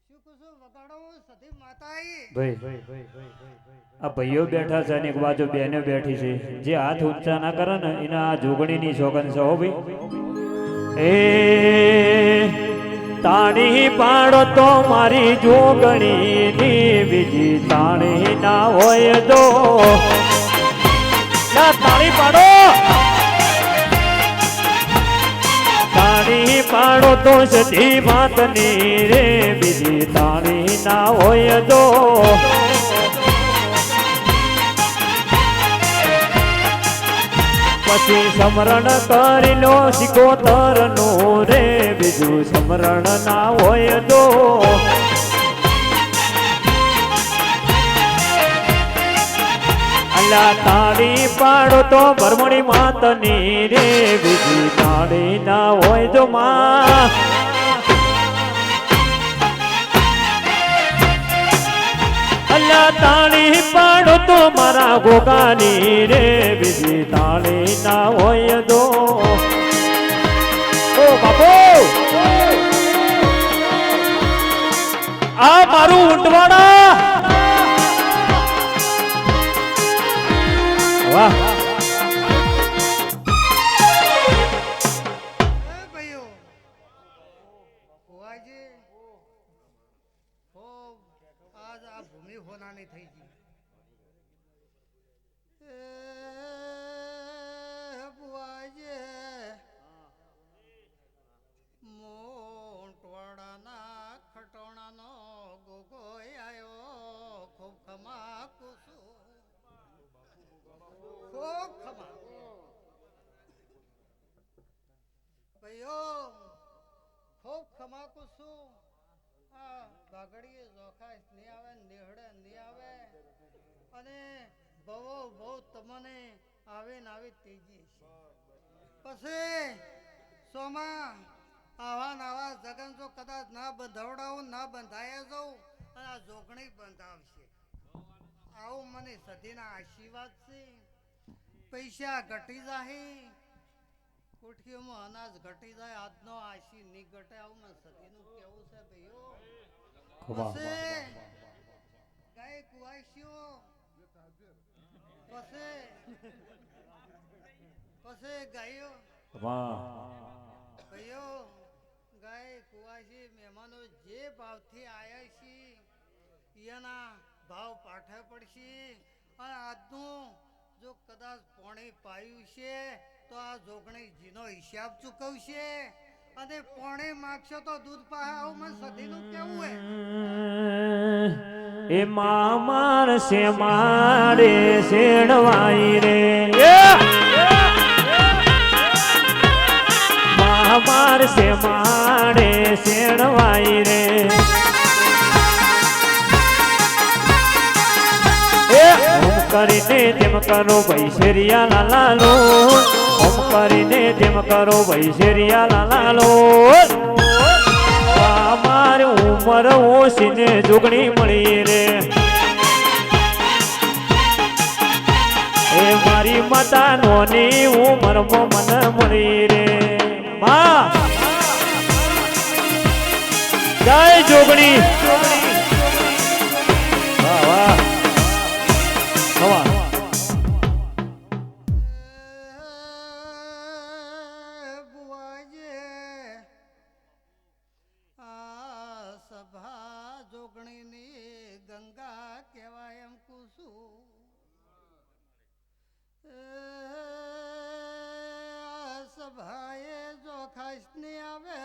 શું કહું છું વગાડો સધી માતા આ ભાઈઓ બેઠા છે અને એક બાજુ બહેનો બેઠી છે જે હાથ ઊંચા ના કરે ને એના આ જોગણીની શોગન છે હો ભાઈ એ તાળી પાડો તો મારી જોગણીની બીજી તાળી ના હોય તો તાળી પાડો તાળી પાડો તો સતી માતની રે બીજી તાળી ના હોય તો પછી સ્મરણ કરી લો સિકોતર નું રે બીજું સ્મરણ ના હોય તો અલ્યા તાળી પાડો તો ભરમણી માતની રે બીજી તાળી ના હોય તો માં અલ્યા તાળી પાડો તો મારા ગોગાની રે બીજી તાળી ના હોય તો ઓ બાપુ આ મારું ઊંટવાડા વાહ ભાઈઓ ભુવાજી ખૂબ આજ આ ભૂમિ હોનાની થઈ ગઈ ભુવાજી મોટવાડાના ખટોણાનો ગોગો આયો ખૂબ ખમા કુસુ ખૂબ ખમા ભાઈઓ ખૂબ ખમા કુસુ આ બાગડીએ જોખાશ નહીં આવે નેહડે નહીં આવે અને બહુ બહુ તમને આવે ને આવી તેજી પછી સોમાં આવા નાવા જગન જો કદાચ ના બંધાવડાવું ના બંધાય જાઉં અને આ જોગણી બંધાવશે આવું મને સદીના આશીર્વાદ છે પૈસા ઘટી જાય કોઠીઓમાં અનાજ ઘટી જાય આજનો આશી નહીં ઘટે આવું મને સદીનું કેવું છે ભાઈઓ પછી ગાય કુવાસીઓ પછી ગાયો ભાઈઓ ગાય કુવાસી મહેમાનો જે ભાવથી આયા છે એના ભાવ પાઠે પડશે અને આજનું જો કદાચ પોણી પાયું છે તો આ જોગણી જીનો હિસાબ ચૂકવશે અને પોણી માગશો તો દૂધ પાસે આવું મને સદીનું કેવું એ મામાર સે માડે શેણવાઈ રે મામાર સે માડે શેણવાઈ રે કરીને તેમ કરો ભાઈ શેરિયા લાલાલો ઓમ કરીને તેમ કરો ભાઈ શેરિયા લાલાલો માર ઉમર ઓસીને જોગણી મળી રે એ મારી માતા નોની ઉમરમાં મને મળી રે માં જય જોગણી વાહ વાહ હવા સભાએ જો ખાસ ને આવે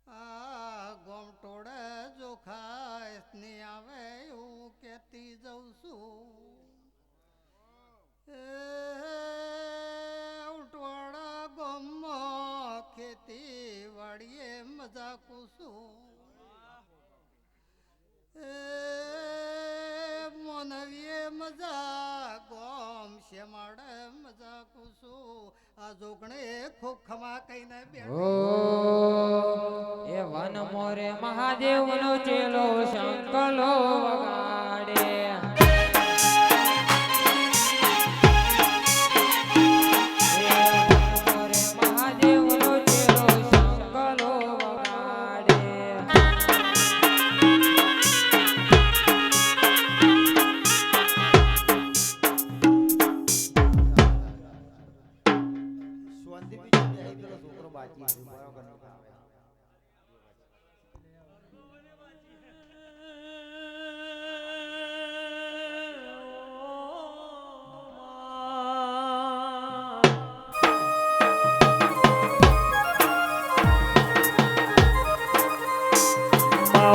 આ ગોમટોડે જો ખાસ ને આવે હું કેતી જઉં છું ઉટવાડા ગોમમાં ખેતી વાડીએ મજા કુસું મોનવીએ મજા ગોમ શેમાડે મજા કુસું આ જોગણે ખૂબ ખમા કહીને એ વન મોરે મહાદેવ નો ચેલો શંકલો વગાડે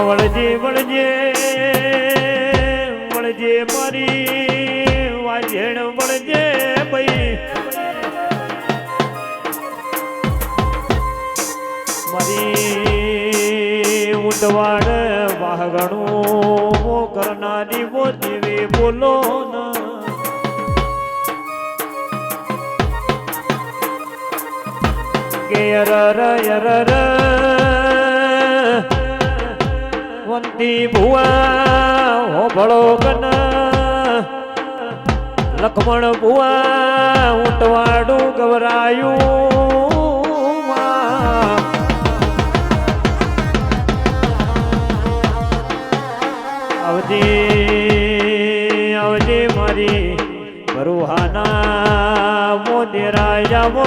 વળજે વળજે વળજે મારી વાજણ વળજે ભાઈ મારી ઊંટ ઉતવાડ વાહગણું કરનારી વો દેવી બોલો ના કે અરર વંતી ભુવા હો ભળો કન લખમણ ભુવા ઉતવાડું ગવરાયું આવજે મારી બરુહાના મોદેરા જાવો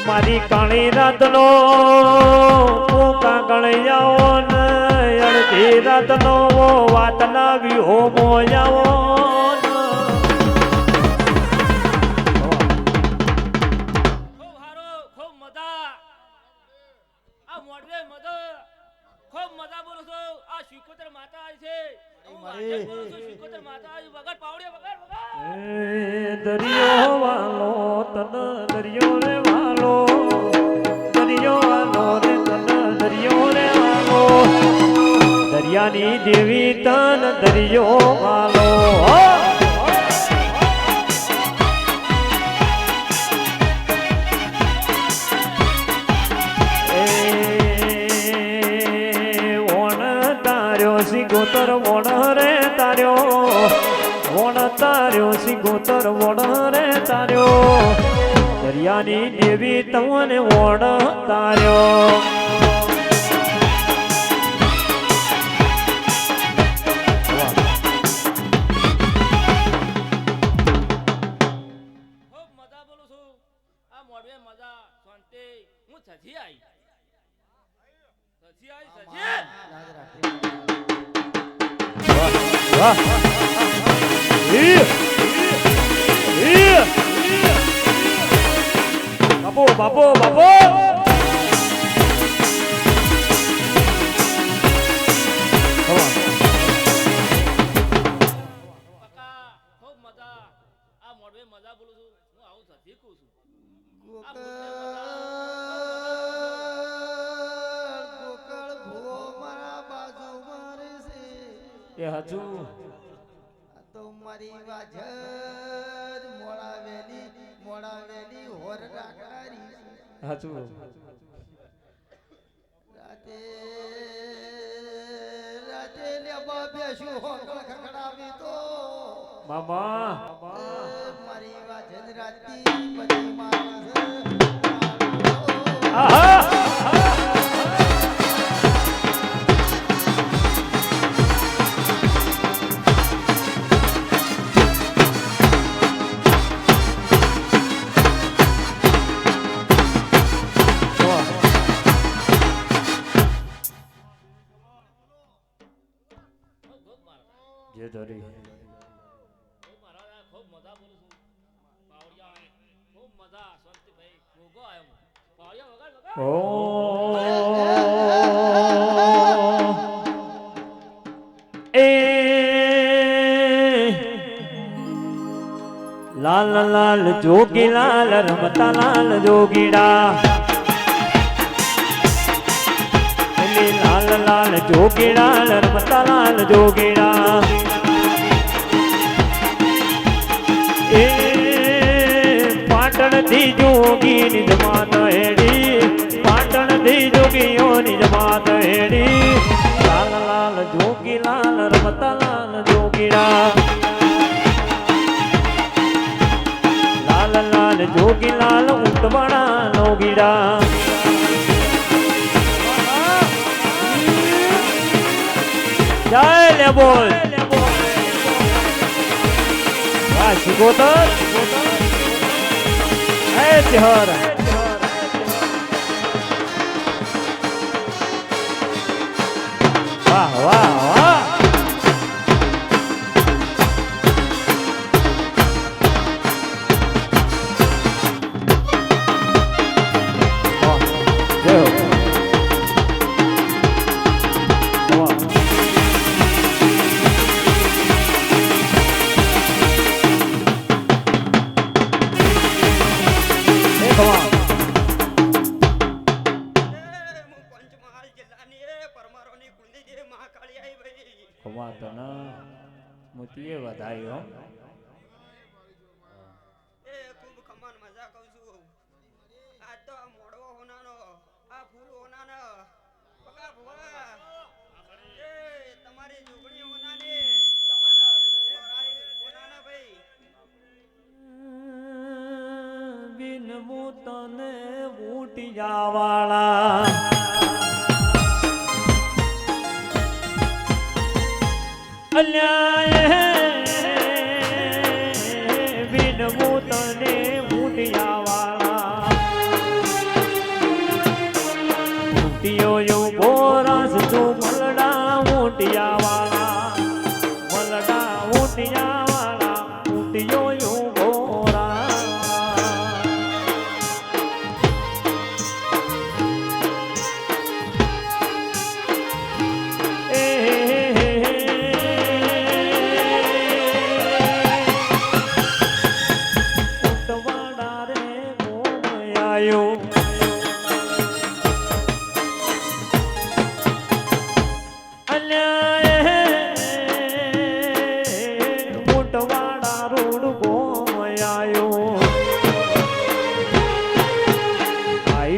મારી કાળી રાતનો કાગળ જાઓ ને અડધી રાતનો વાતના વિહોમો જાઓ દરિયો વાલો તન દરિયો રે વાલો દરિયો વાલો રે તન દરિયો રે વાલો દરિયાની દેવી તન દરિયો વાલો સિગોતર વણ રે તાર્યો વણ તાર્યો સિગોતર વણ રે તાર્યો દરિયાની દેવી તમને વણ તાર્યો બાપો બાપો બાપો એ હજુ તો મારી વાજર મોડા વેલી હોર રાખનારી હજુ રાતે લેબા બેસ્યું હોકળ ખખડાવી તો મામા મારી વાજર રાતી બધી માણસ આહા જે ધરી ઓ એ લાલ લાલ જોગી લાલ રમતા લાલ જોગીડા લાલ લાલ જોગીડા રમતા લાલ જોગીડા એ પાટણ થી જોગી ની જમાત હેડી પાટણ થી જોગીઓની જમાત હેડી લાલ લાલ જોગી લાલ રમતા લાલ જોગીડા લાલ લાલ જોગી લાલ ઊંટવાળા લોગીડા જય લે બોલ વાહ સિગોતર હે સિહર વાહ વાહ વાહ ખમા તને મોતીએ વધાયો એ ખૂબ ખમાન મજા કહું છું આજ તો આ મોડવો હોનાનો આ ફૂલ હોનાનો પકા ભવા એ તમારી જોગણી હોનાની તમારા છોરાઈ હોનાના ભાઈ બિન તને ઊંટિયા વાળા અલ્યા બિન તને ઊંટિયા વાળા ઊંટિયો યો બોરસ તું મલડા ઊંટિયા વાળા મલડા ઊંટિયા વાળા ઊંટિયો યો બોરા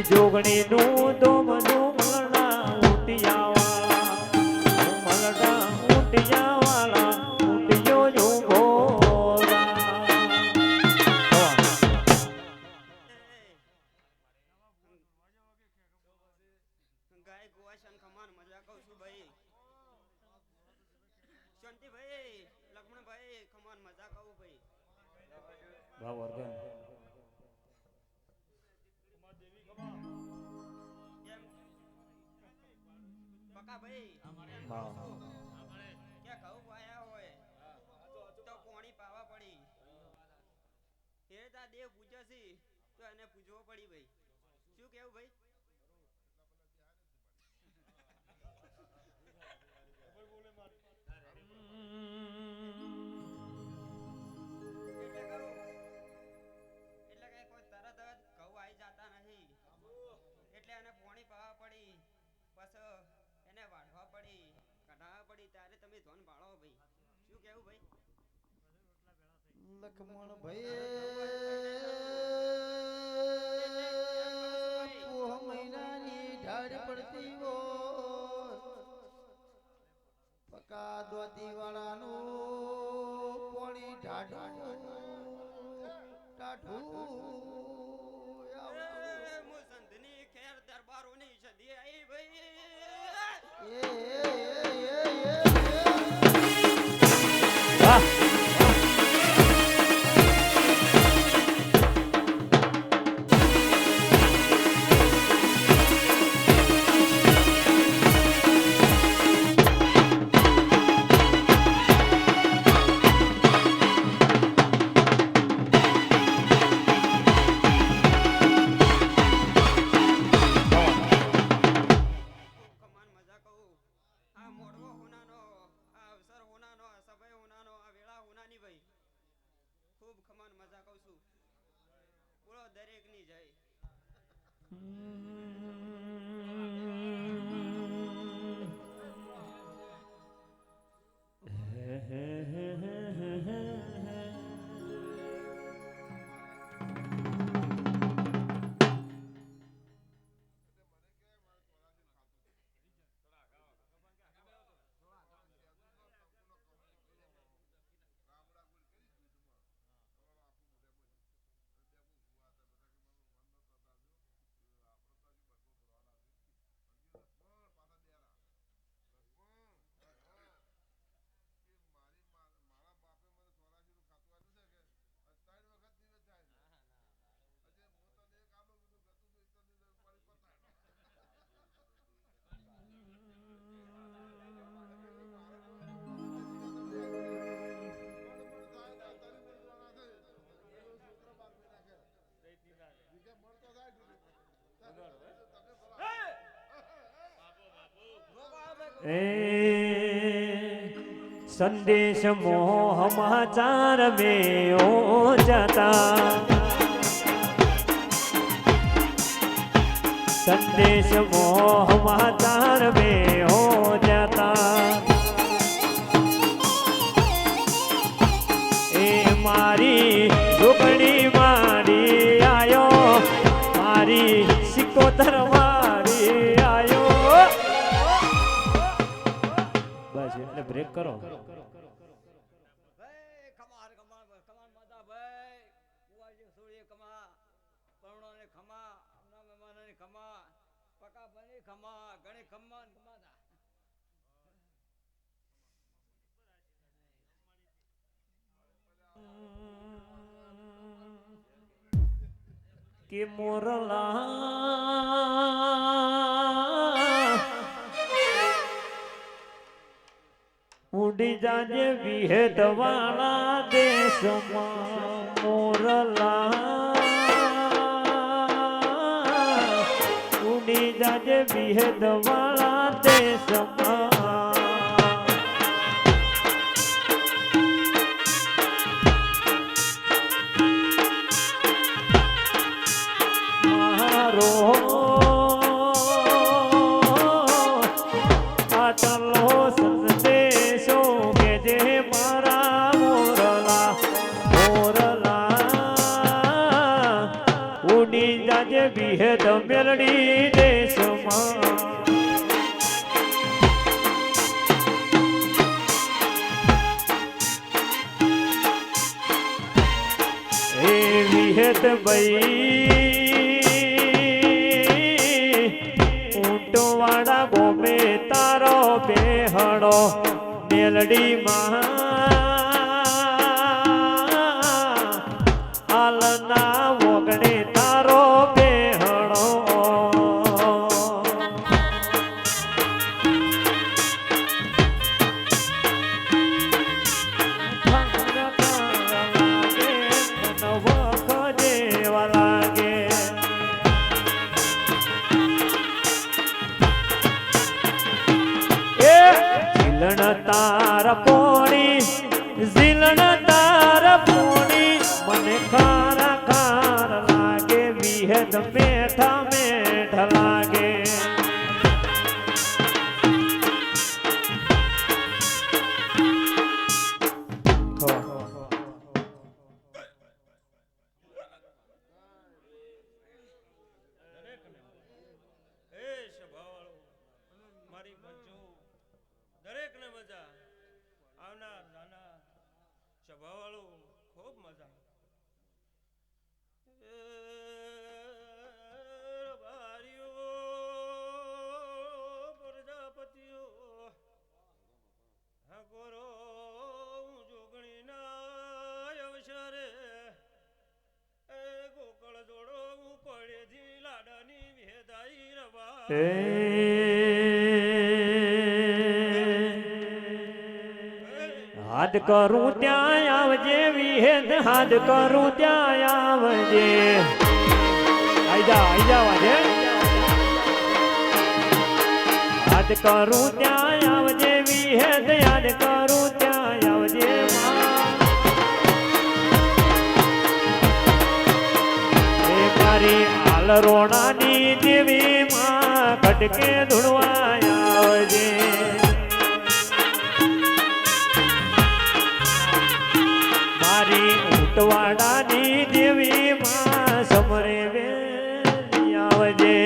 જોગણી નું તો મનું મલડા ઊંટિયા વાળા મલડા ઊંટિયા વાળા ઊંટિયો જો ગોરા ગાય ગોવાશન ખમાન મજા કહું છું ભાઈ શાંતિ ભાઈ લક્ષ્મણ ભાઈ ખમાન મજા કહું ભાઈ ભાવ વર્ધન પકા ભાઈ હા કે ઘઉં વાયા હોય તો પોણી પાવા પડી હેતા દેવ પૂજે છે તો એને પૂજવો પડી ભાઈ શું કેવું ભાઈ એટલે કઈ કોઈ તરત જ ઘઉં આવી જતા નથી એટલે એને પોણી પાવા પડી પછી એને વાઢવા પડી કઢાવા પડી ત્યારે તમે ધોન ભાળો ભાઈ શું કેવું ભાઈ લખમણ ભાઈ પોહ મહિનાની ઢાળ પડતી હોય પકા દોતી વાળાનું પોણી ઢાઢું ટાઢું મુ સંધની ખેર દરબારોની સદી આઈ ભાઈ વાહ ખમાન મજા કહું આ મોડવો હોનાનો આ અવસર હોનાનો આ સમય હોનાનો આ વેળા હોનાની ભાઈ ખૂબ ખમાન મજા કહું છું બોલો દરેક ની જય संदेश मोह समाचार में हो जाता संदेश मोह समाचार में हो जाता મારી જોગણી મારી આયો મારી સિકોતર મારી આયો બસ એટલે બ્રેક કરો ભાઈ ખમા ખમા ખમા માતા ભાઈ કુવાજી સોળીએ ખમા પરણોને ખમા આપના મહેમાનોને ખમા પકા બની ખમા ગણે ખમા ખમા કે મોરલા ઉડી જાજે વિહેદ વાળા દેશમાં મોરલા ઉડી જાજે વિહેદ વાળા દેશમાં વિહેદ મેલડી દેશમાં એ વિહેદ ભાઈ ઊંટવાડા ગોમે તારો બેહણો મેલડી માં આલના વગડે તારો તાર પોણી ઝીલણ તાર પોણી મને ખારા ખાર લાગે વિહેદ મેઠા મેઠા લાગે હાથ કરું ત્યાં આવજે વિહેદ હાથ કરું ત્યાં આવજે આઈ જા વાજે હાથ કરું ત્યાં આવજે વિહેદ યાદ કરું ત્યાં આવજે એ મારી હાલ રોણાની દેવી માં કટકે ધૂળવા આવજે મારી ઊંટવાડાની દેવી માં સમરે વેલી આવજે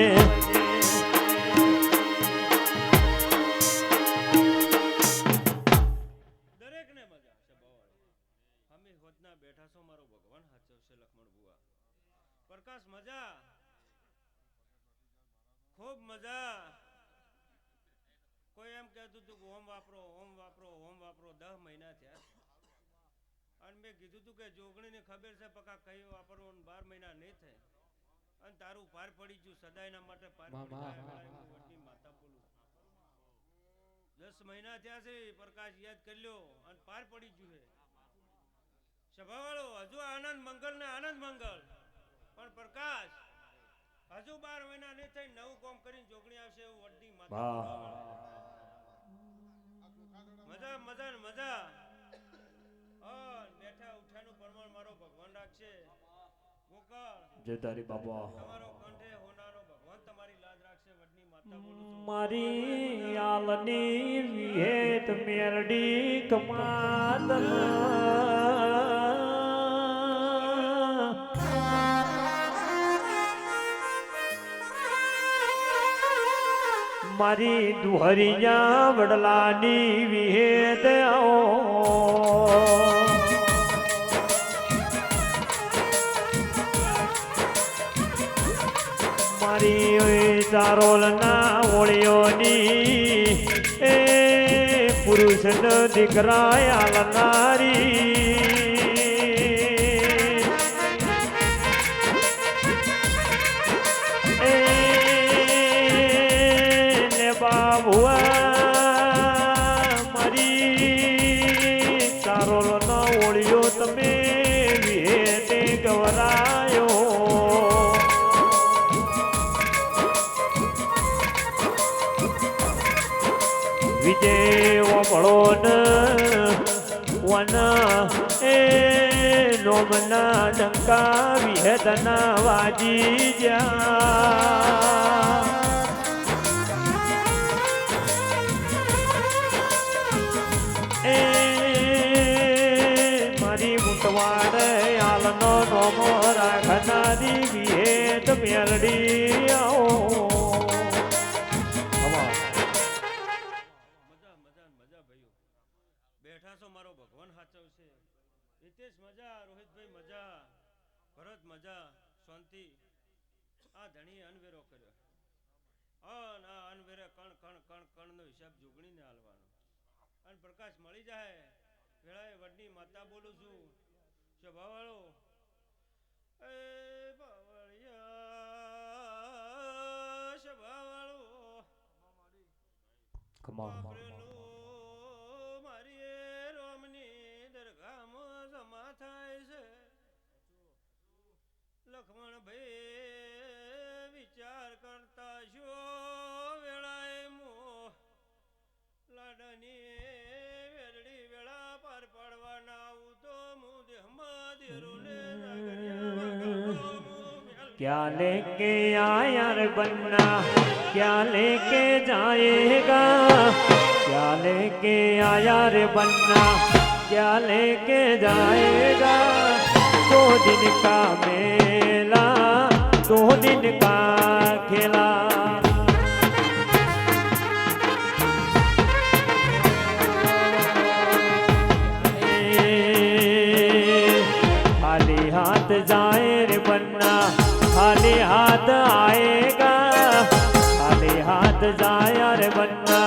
દરેકને મજા છે બવાળ અમે હોદના બેઠા છો મારો ભગવાન હાચવશે લખમણ બુઆ પ્રકાશ મજા ખૂબ મજા કોઈ એમ કહેતું હતું કે ઓમ વાપરો 10 મહિના થયા અને મેં કીધું તું કે જોગણીને ખબર છે પકા કઈ વાપરવું 12 મહિના નહીં થાય અને તારું પાર પડી ગયું સદાયના માટે પાર પડી વડની માતા બોલું 10 મહિના થયા છે પ્રકાશ યાદ કરી લ્યો અને પાર પડી ગયું છે સભાવાળો હજુ આનંદ મંગલ ને આનંદ મંગલ પણ પ્રકાશ હજુ 12 મહિના નહીં થઈ નવું કામ કરીને જોગણી આવશે એવું વડની માતા મજા મજા ને મજા બેઠા ઉઠાનું પરમાણ મારો ભગવાન રાખશે ગોકળ જય તારી બાબા તમારો કંઠે હોનારો ભગવાન તમારી લાજ રાખશે વડની માતા બોલું મારી આલની વિહેત મેરડી કમાત મારી દુહરિયા વડલાની વિહેદ મારી ચારોલના ઓળિયોની એ પુરુષ દીકરા આલનારી મારી ચારોલ નો ઓળિયો તમે વિહેતે ગવરાયો વિજય ઓમળો વન એ નોમના ડંકા વિહેતના વાજી જા મારી મુટવાડ આલનો નોમો રાખનારી વિહેત મેલડી આવો બેઠા છો મારો ભગવાન સાચવશે. હિતેશ મજા, રોહિતભાઈ મજા, ભરત મજા, શાંતિ. આ ધણી અનવેરો કર્યો અને આ અનવેરે કણ કણ કણ કણ નો હિસાબ જોગણીને હાલવાનો. અને પ્રકાશ મળી જાય વેળાએ વડની માતા બોલું છું સ્વભાવવાળો એ બાવળિયા સ્વભાવવાળો લખમણ ભાઈ વિચાર કરતા છો વેળાએ મો લાડાની વેરડી વેળા પાર પાડવાના આવું તો મુ દેહમાં દેરોને क्या लेके आया रे बन्ना क्या लेके जाएगा क्या लेके आया रे बन्ना क्या लेके जाएगा 2 दिन का मेला 2 दिन का खेला खाली हाथ जाए रे बन्ना खाली हाथ आएगा खाली हाथ जाया रे बन्ना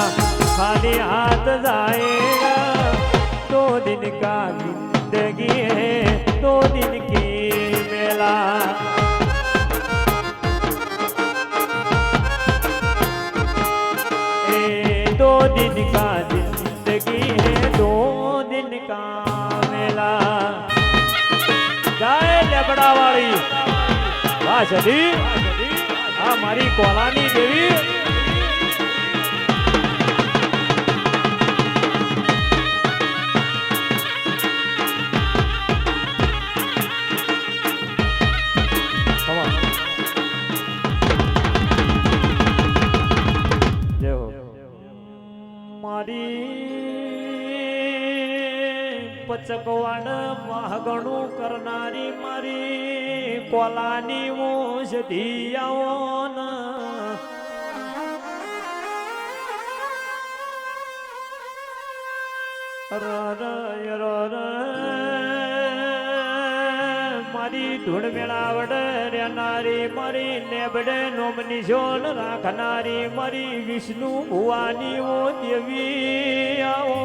खाली हाथ जाएगा 2 दिन का जिंदगी है 2 दिन की मेला 2 दिन का जिंदगी है 2 दिन का मेला जाए लेबड़ा वाली વાહ સદી આ મારી કોલાની દેવી પચકવાડ મહાગણું કરનારી મારી કોલાની ઔષધી આવો મારી ધૂળ મેળાવડ રહેનારી મારી નેબડે નોમની શોલ રાખનારી મારી વિષ્ણુ ભુવાની ઓ દેવી આવો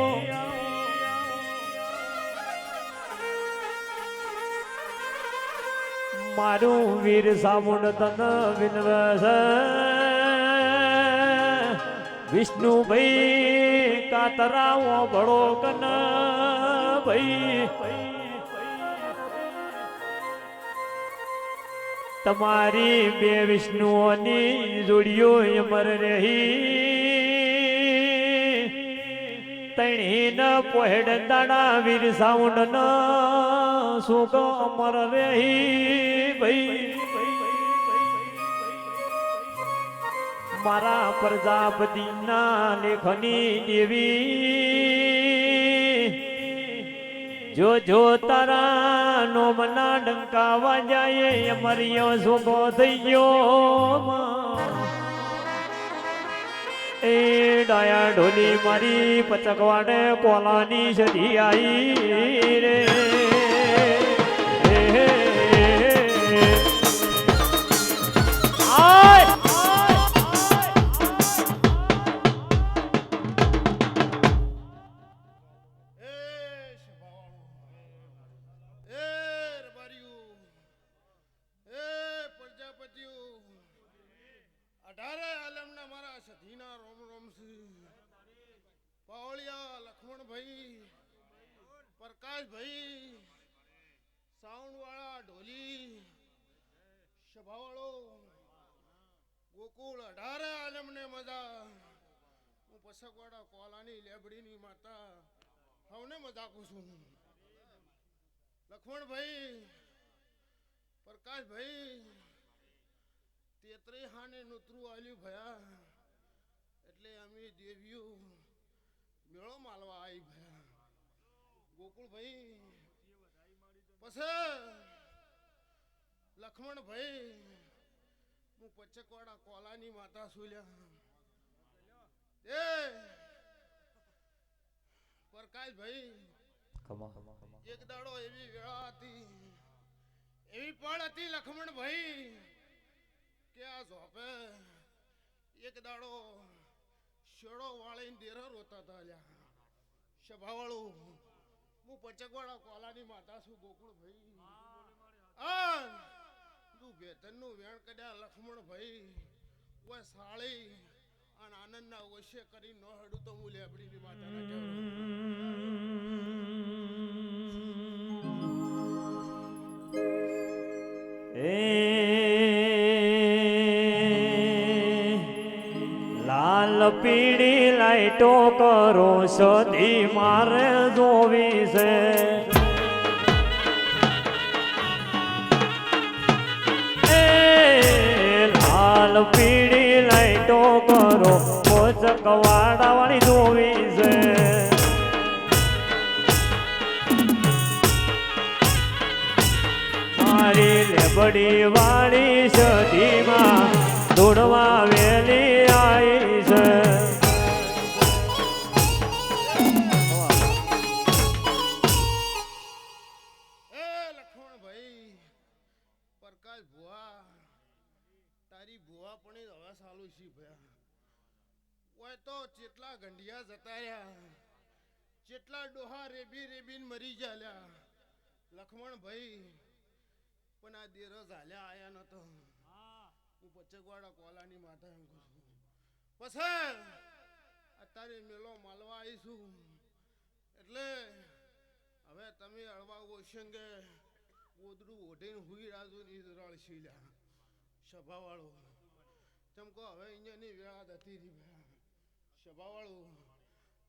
મારું વીર સામુંડ તન વિનવસ વિષ્ણુ ભાઈ કાતરાવો ભળો કન ભાઈ તમારી બે વિષ્ણુઓની જોડીઓ અમર રહી તણીન પોહેડ દાડા વીર સાઉન્ડ ન સુખ અમર રહી ભાઈ મારા પ્રજાપતિના લેખની દેવી જો જો તારા નોમના ડંકા વાજાય અમરિયો સુખો થઈ ગયો એ ડાયા ઢોલી મારી પચકવાડે કોલાની સધી આઈ રે પ્રકાશભાઈ સાઉન્ડ વાળા ઢોલી સભાવાળો ગોકુળ 18 આલમને મજા હું પસકવાડા કોલાની લેબડીની માતા હવને મજાકું છું લક્ષ્મણભાઈ પ્રકાશભાઈ તેત્રી હાને નુતરું આલ્યું ભયા એટલે અમે દેવીઓ મેળો માલવા આવી ભયા ગોકુળભાઈ પછી લક્ષ્મણભાઈ હું પચકવાડા કોલાની માતા સુલ્યા એ પ્રકાશભાઈ એક દાડો એવી વેળા હતી એવી પણ હતી લક્ષ્મણભાઈ કે આ ઝોપે એક દાડો શેડો વાળીને દેરો રોતા હતા લ્યા સભાવાળું હું પચકવાડા કોલાની માતા છું ગોકુળભાઈ આ તું વેતનનું વેણ કડ્યા લક્ષ્મણભાઈ ઓય સાળી અને આનંદના વશે કરી ન હડું તો હું લેબડીની માતાને લાલ પીળી લાઈટો કરો સદી મારે જોવી છે લાલ પીળી લાઈટો કરો પચકવાડા વાળી જોવી છે મારી લેબડી વાળી સદીમાં દોડવા વેલી આવી છે લક્ષ્મણભાઈ પ્રકાશ ભુવા તારી ભુવા પણ હવે સાલું છે ભયા ઓય તો જેટલા ગંઢિયા જતા રહ્યા જેટલા ડોહા રેબી રેબીન મરી જાલ્યા લક્ષ્મણભાઈ પણ આ દેરો ઝાલ્યા આયા નતો હું પચકવાડા કોલાની માતા એમ કહું છું પછી અત્યારે મેલો માલવા આવીશું એટલે હવે તમે અળવા ઓશંગે ગોદડું ઓઢીને હુઈ રાજુ ની રળશી લ્યા સભાવાળો તેમ કહો હવે અહીંયાની વેળા હતી રહી સભાવાળો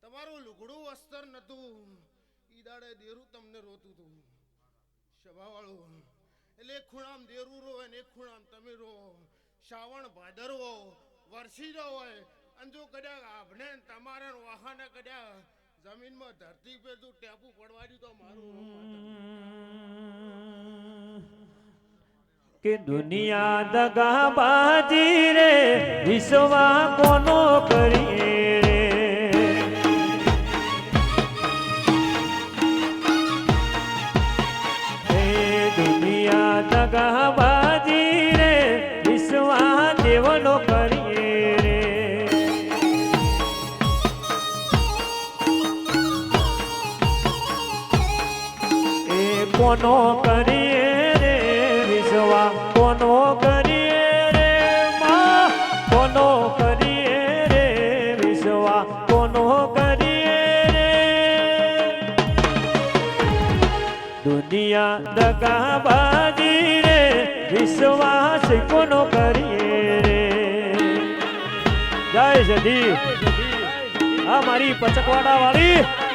તમારું લુગડું વસ્ત્ર નતું ઈ દાડે દેરું તમને રોતું હતું સભાવાળો એટલે એક ખૂણામ દેરું રો અને એક ખૂણામ તમે રો શ્રાવણ ભાદરવો વરસી રહ્યો હોય અને જો કદાચ આભને તમારે વાહને કદાચ જમીનમાં ધરતી પર જો ટેપું પડવાડ્યું તો મારું કે દુનિયા દગાબાજી રે વિશ્વા કોનો કરીએ રે એ દુનિયા દગાબાજી રે વિશ્વા દેવનો કરીએ રે એ કોનો કરીએ કોનો કરીએ રે માં કોનો કરીએ રે વિશ્વા કોનો કરીએ રે દુનિયા દગાબાજી રે વિશ્વાસ કોનો કરીએ રે જય સદી આ મારી પચકવાડા વાળી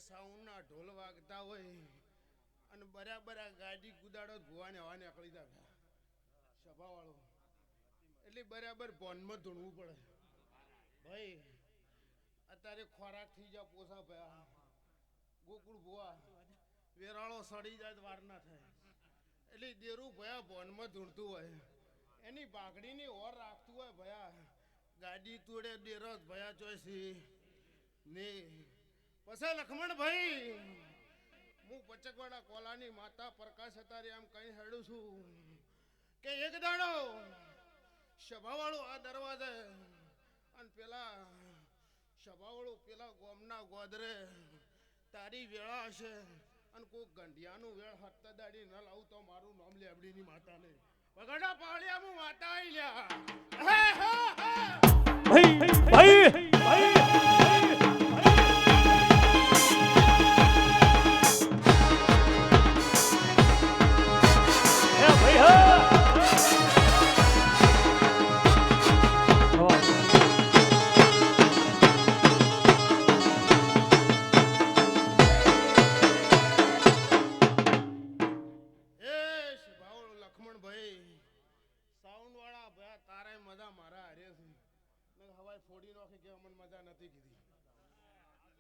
સાઉન્ડના ઢોલ વાગતા હોય અને બરાબર આ ગાડી કુદાડો ભુવાને હવા નીકળી જાય સભાવાળો એટલે બરાબર બોનમાં ધૂણવું પડે ભાઈ અત્યારે ખોરાક થઈ જા પોસા ભયા ગોકુળ ભુવા વેરાળો સડી જાય તો વાર ના થાય એટલે દેરું ભયા ભોનમાં ધૂણતું હોય એની બાગડીની ઓર રાખતું હોય ભયા ગાડી તોડે ડેરસ ભયા ચોઈસી ને પછી લખમણભાઈ હું પચકવાડા કોલાની માતા પ્રકાશ અતારી એમ કઈ હેડું છું કે એક દાડો સભાવાળું આ દરવાજે અને પેલા સભાવાળું પેલા ગોમના ગોદરે તારી વેળા હશે અને કોઈ ગંઢિયાનું વેળ હત્તા દાડી ન લાવું તો મારું નામ લેબડીની માતાને વગડા પાળ્યા હું માતા આઈ લ્યા ભાઈ ભાઈ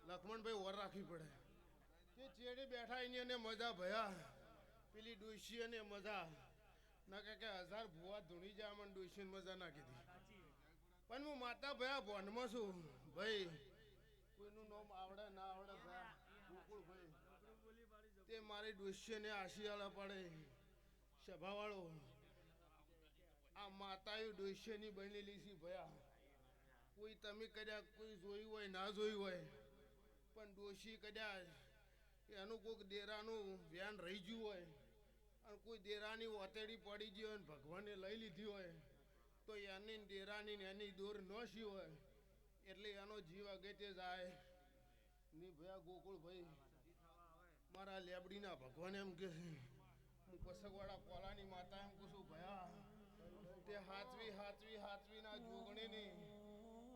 લખમણભાઈ ઓર રાખવી પડે કે ચેડે બેઠા એને મજા ભયા પેલી ડોશી ને મજા ના કે 1000 ભુવા ધૂણી જાય મને ડોશી મજા ના કીધી પણ હું માતા ભયા ભોનમાં છું ભાઈ કોઈનું નામ આવડે ના આવડે ભયા ગોકુળભાઈ તે મારી ડોશી ને આશીવાળા પડે સભાવાળો આ માતાએ ડોશીની બનેલી છે ભયા કોઈ તમે કદાચ કોઈ જોયું હોય ના જોયું હોય પણ ડોશી કદાચ એનું કોઈક દેરાનું વ્યાન રહી ગયું હોય અને કોઈ દેરાની ઓતેડી પડી ગઈ હોય ભગવાને લઈ લીધી હોય તો એની દેરાની એની દોર ન સી હોય એટલે એનો જીવ અગત્ય જાય ની ભયા ગોકુળભાઈ મારા લેબડીના ભગવાન એમ કે હું પસકવાડા કોલાની માતા એમ કહું છું ભયા તે હાચવી ના જોગણીની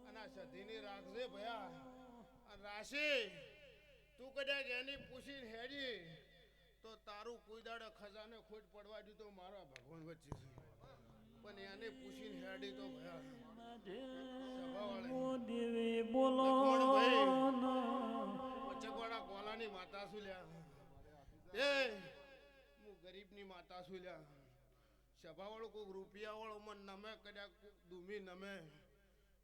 અને સધીની રાખજે ભયા રાશી તું કદાચ એની પૂછીને હેડી તો તારું કોઈ દાડે ખજાને ખોટ પડવા દીધો મારા ભગવાન વચ્ચે છે પણ એને પૂછીને હેડી તો ભયા દેવી બોલો પચકવાડા કોલાની માતા છું લ્યા એ હું ગરીબની માતા છું લ્યા સભાવાળો કોઈક રૂપિયાવાળો મને નમે કદાચ કોઈક દુમી નમે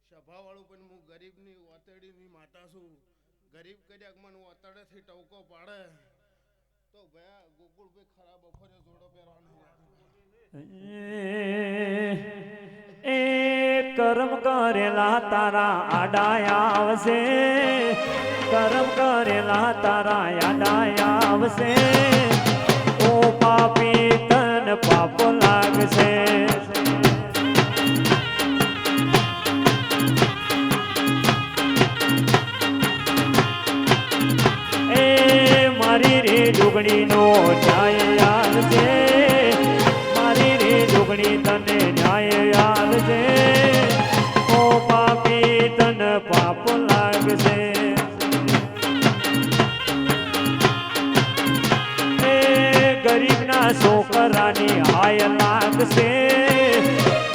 સભાવાળું પણ હું ગરીબની ઓતડીની માતા છું ગરીબ કદાચ મને ઓતડેથી ટવકો પાડે તો ભયા ગોકુળભાઈ ખરાબ બપોરે જોડો પહેરવાનો એ કર્મ કરેલા તારા આડાયા આવશે કર્મ કરેલા તારા આડાયા આવશે ઓ પાપી તન પાપ લાગશે મારી રે જોગણીનો ન્યાય યાદ છે મારી રે જોગણી તને ન્યાય યાદ છે ઓ પાપી તન પાપ લાગશે એ ગરીબના છોકરાની હાય લાગશે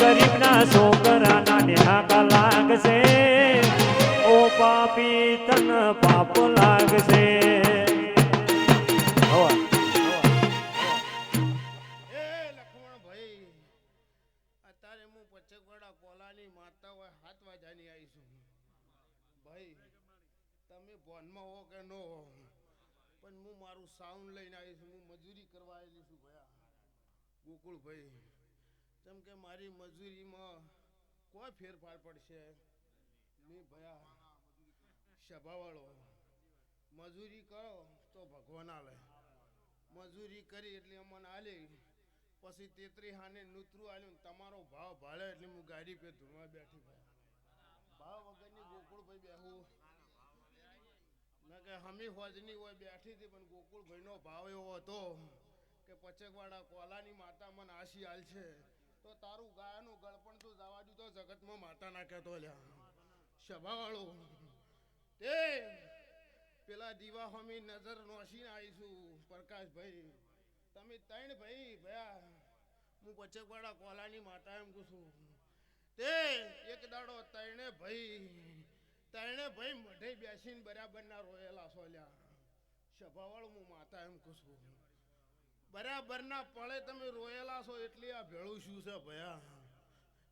ગરીબના છોકરાના ન્યાકા લાગશે ઓ પાપી તન પાપ લાગશે સાઉન્ડ લઈને આવીશું હું મજૂરી કરવા આવેલી છું ભયા ગોકુળભાઈ જેમ કે મારી મજૂરીમાં કોઈ ફેરફાર પડશે નહીં ભયા સભાવાળો મજૂરી કરો તો ભગવાન આલે મજૂરી કરી એટલે અમને આલે પછી 33 હાને નૂતરું આલ્યું તમારો ભાવ ભાળે એટલે હું ગાડી પે ધૂણવા બેઠી ભયા ભાવ વગરની ગોકુળભાઈ બેહું કે હમી હોજની હોય બેઠી હતી પણ ગોકુળભાઈનો ભાવ એવો હતો કે પચકવાડા કોલાની માતા મને આશી હાલ છે તો તારું ગાયનું ગળપણ તું જવા દીધો જગતમાં માતા ના કહેતો લ્યા સભાવાળો તે પેલા દીવા હમી નજર નોશીને આવીશું પ્રકાશભાઈ તમે ત્રણ ભાઈ ભયા હું પચકવાડા કોલાની માતા એમ કહું છું તે એક દાડો ત્રણે ભાઈ મઢે બેસીને બરાબર ના રોયેલા સોલ્યા સભાવાળું હું માતા એમ કહું છું બરાબરના પળે તમે રોયેલા છો એટલે આ ભેળું શું છે ભયા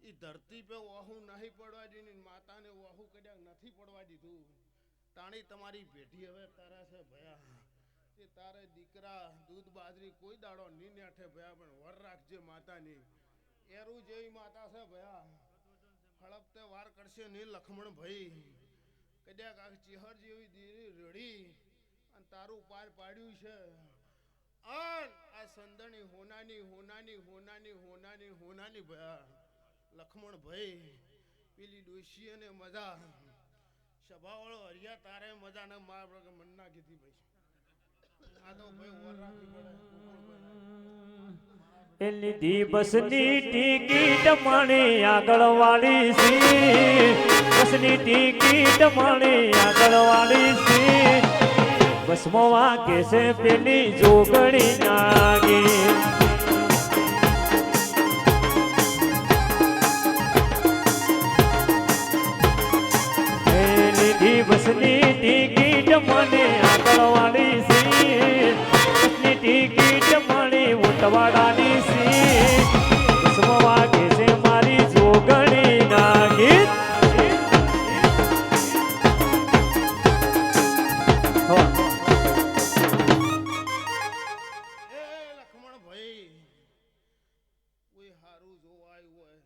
એ ધરતી પે વાહું નહીં પડવા દીધું માતાને વાહું કદાચ નથી પડવા દીધું તાણી તમારી પેઢી હવે તારા છે ભયા તે તારે દીકરા દૂધ બાજરી કોઈ દાડો ની નેઠે ભયા પણ વર રાખજે માતાની એરું જેવી માતા છે ભયા હળપતે વાર કરશે ની લખમણ ભાઈ કદાચ આ ચેહર જેવી દીરી રડી અને તારું પાર પાડ્યું છે અન આ સંદણી હોનાની હોનાની હોનાની હોનાની હોનાની ભયા લખમણ ભાઈ પેલી ડોશી અને મજા સભાવાળો હરિયા તારે મજા ને માર મન ના કીધી ભાઈ આ તો ભાઈ ઓર રાખવી પડે એ લીધી બસની ટિકિટ માણી આગળ વાળી સી બસની ટિકિટ માણી આગળ વાળી સી બસમાં વાગે છે પેલી જોગણી નાગી બસની ટિકિટ મને આગળ વાળી સી બસની ટિકિટ મળી ઉતવાડાની સી બસમાં વાગે છે મારી જોગણી ના ગીત લખમણ ભાઈ કોઈ હારું જોવા આવ્યું હોય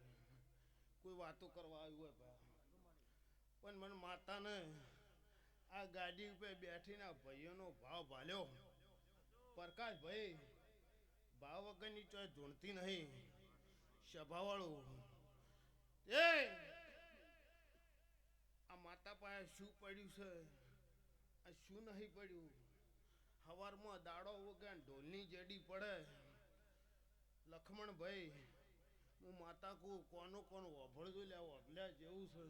કોઈ વાતો કરવા આવ્યું હોય પણ મને માતાને આ ગાડી ઉપર બેઠીને ભાઈઓનો ભાવ ભાલ્યો પ્રકાશભાઈ ભાવ વગરની ચોય ધૂણતી નહીં સભાવાળું એ આ માતા પાસે શું પડ્યું છે આ શું નહીં પડ્યું હવારમાં દાડો વગર ઢોલની જેડી પડે લખમણભાઈ હું માતા કોનો કોનો વભળજો લે વભલ્યા જેવું છે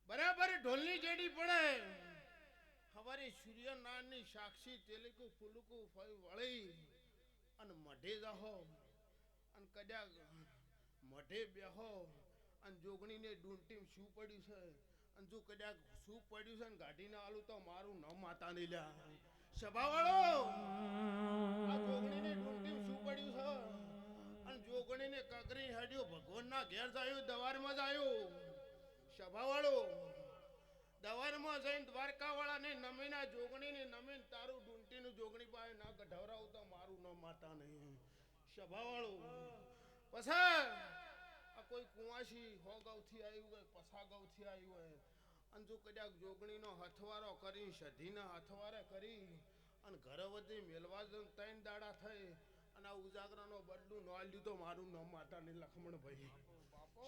બરાબર ઢોલની જેડી પડે હવારે સૂર્યનારાયણની સાક્ષી તેલુકુ ફુલુકુ વળી અને મઢે જાહો અને કદાચ મઢે બેહો અને જોગણીને ડૂંટી શું પડ્યું છે અને જો કદાચ શું પડ્યું છે ને ગાડીને આલું તો મારું ન માતા નહીં લ્યા સભાવાળો આ જોગણીને ડૂંટી શું પડ્યું છે અને જોગણીને કકરી હેડ્યો ભગવાનના ઘેર જાયું દવારમાં જાયું સભાવાળો દવારમાં જઈને દ્વારકાવાળાને નમીના જોગણીને નમીન તારું ડૂંટીનું જોગણી પાસે ના ગઢવરાવ તો મારું ન માતા નહીં સભાવાળો પછા આ કોઈ કુવાસી હો ગૌથી આવ્યું હોય પછા ગૌથી આવ્યું હોય અને જો કદાચ જોગણીનો હથવારો કરી સધીના હથવારે કરી અને ઘરે વધી મેલવા ત્રણ દાડા થઈ અને આ ઉજાગરાનો બદલું ન આલ્યું તો મારું ન માતા નહીં લખમણ ભાઈ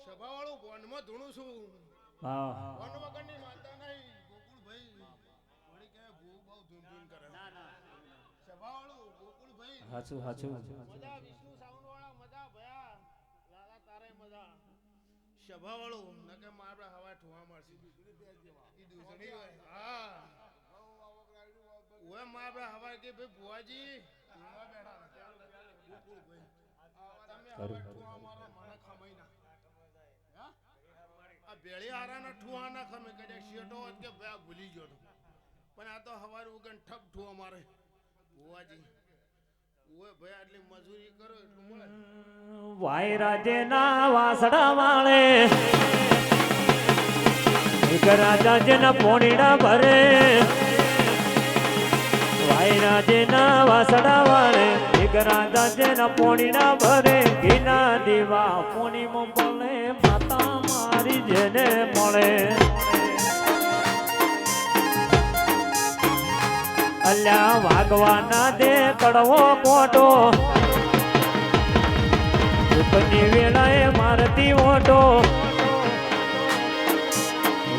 સભાવાળું વનમાં ધૂણું છું વન વગરની માતા નહીં ગોકુળભાઈ વળી કે ભૂ બહુ ધૂમ ધૂમ કરે સભાવાળું ગોકુળભાઈ હાચું હાચું મજા વિષ્ણુ સાઉન્ડ વાળા મજા ભયા લાલા તારે મજા સભાવાળું નકે મારા હવા ઠુવા મારસી ઈ દૂસરી હોય હા ઓય મારા હવા કે ભાઈ ભુવાજી ઠુવા બેઠા ગોકુળભાઈ તમે હવા ઠુવા મારો મને ખમાઈ ના આ બેળી હારાના ઠુવા ના ખમે કદાચ શેટો હોત કે ભાઈ ભૂલી ગયો તો પણ આ તો હવાર ઉગન ઠપ ઠુવા મારે ભુવાજી ઓય ભાઈ આટલી મજૂરી કરો એટલું મળે વાયરાજના વાસડા વાળે એક રાજાજના પોણીડા ભરે વાયરાજના વાસડા વાળે એક રાજાજના પોણીડા ભરે ઘીના દીવા પોણીમાં બોલે માતા મારી જેને મળે અલ્યા વાગવાના દે કડવો કોટો દુઃખની વેળાએ મારતી ઓટો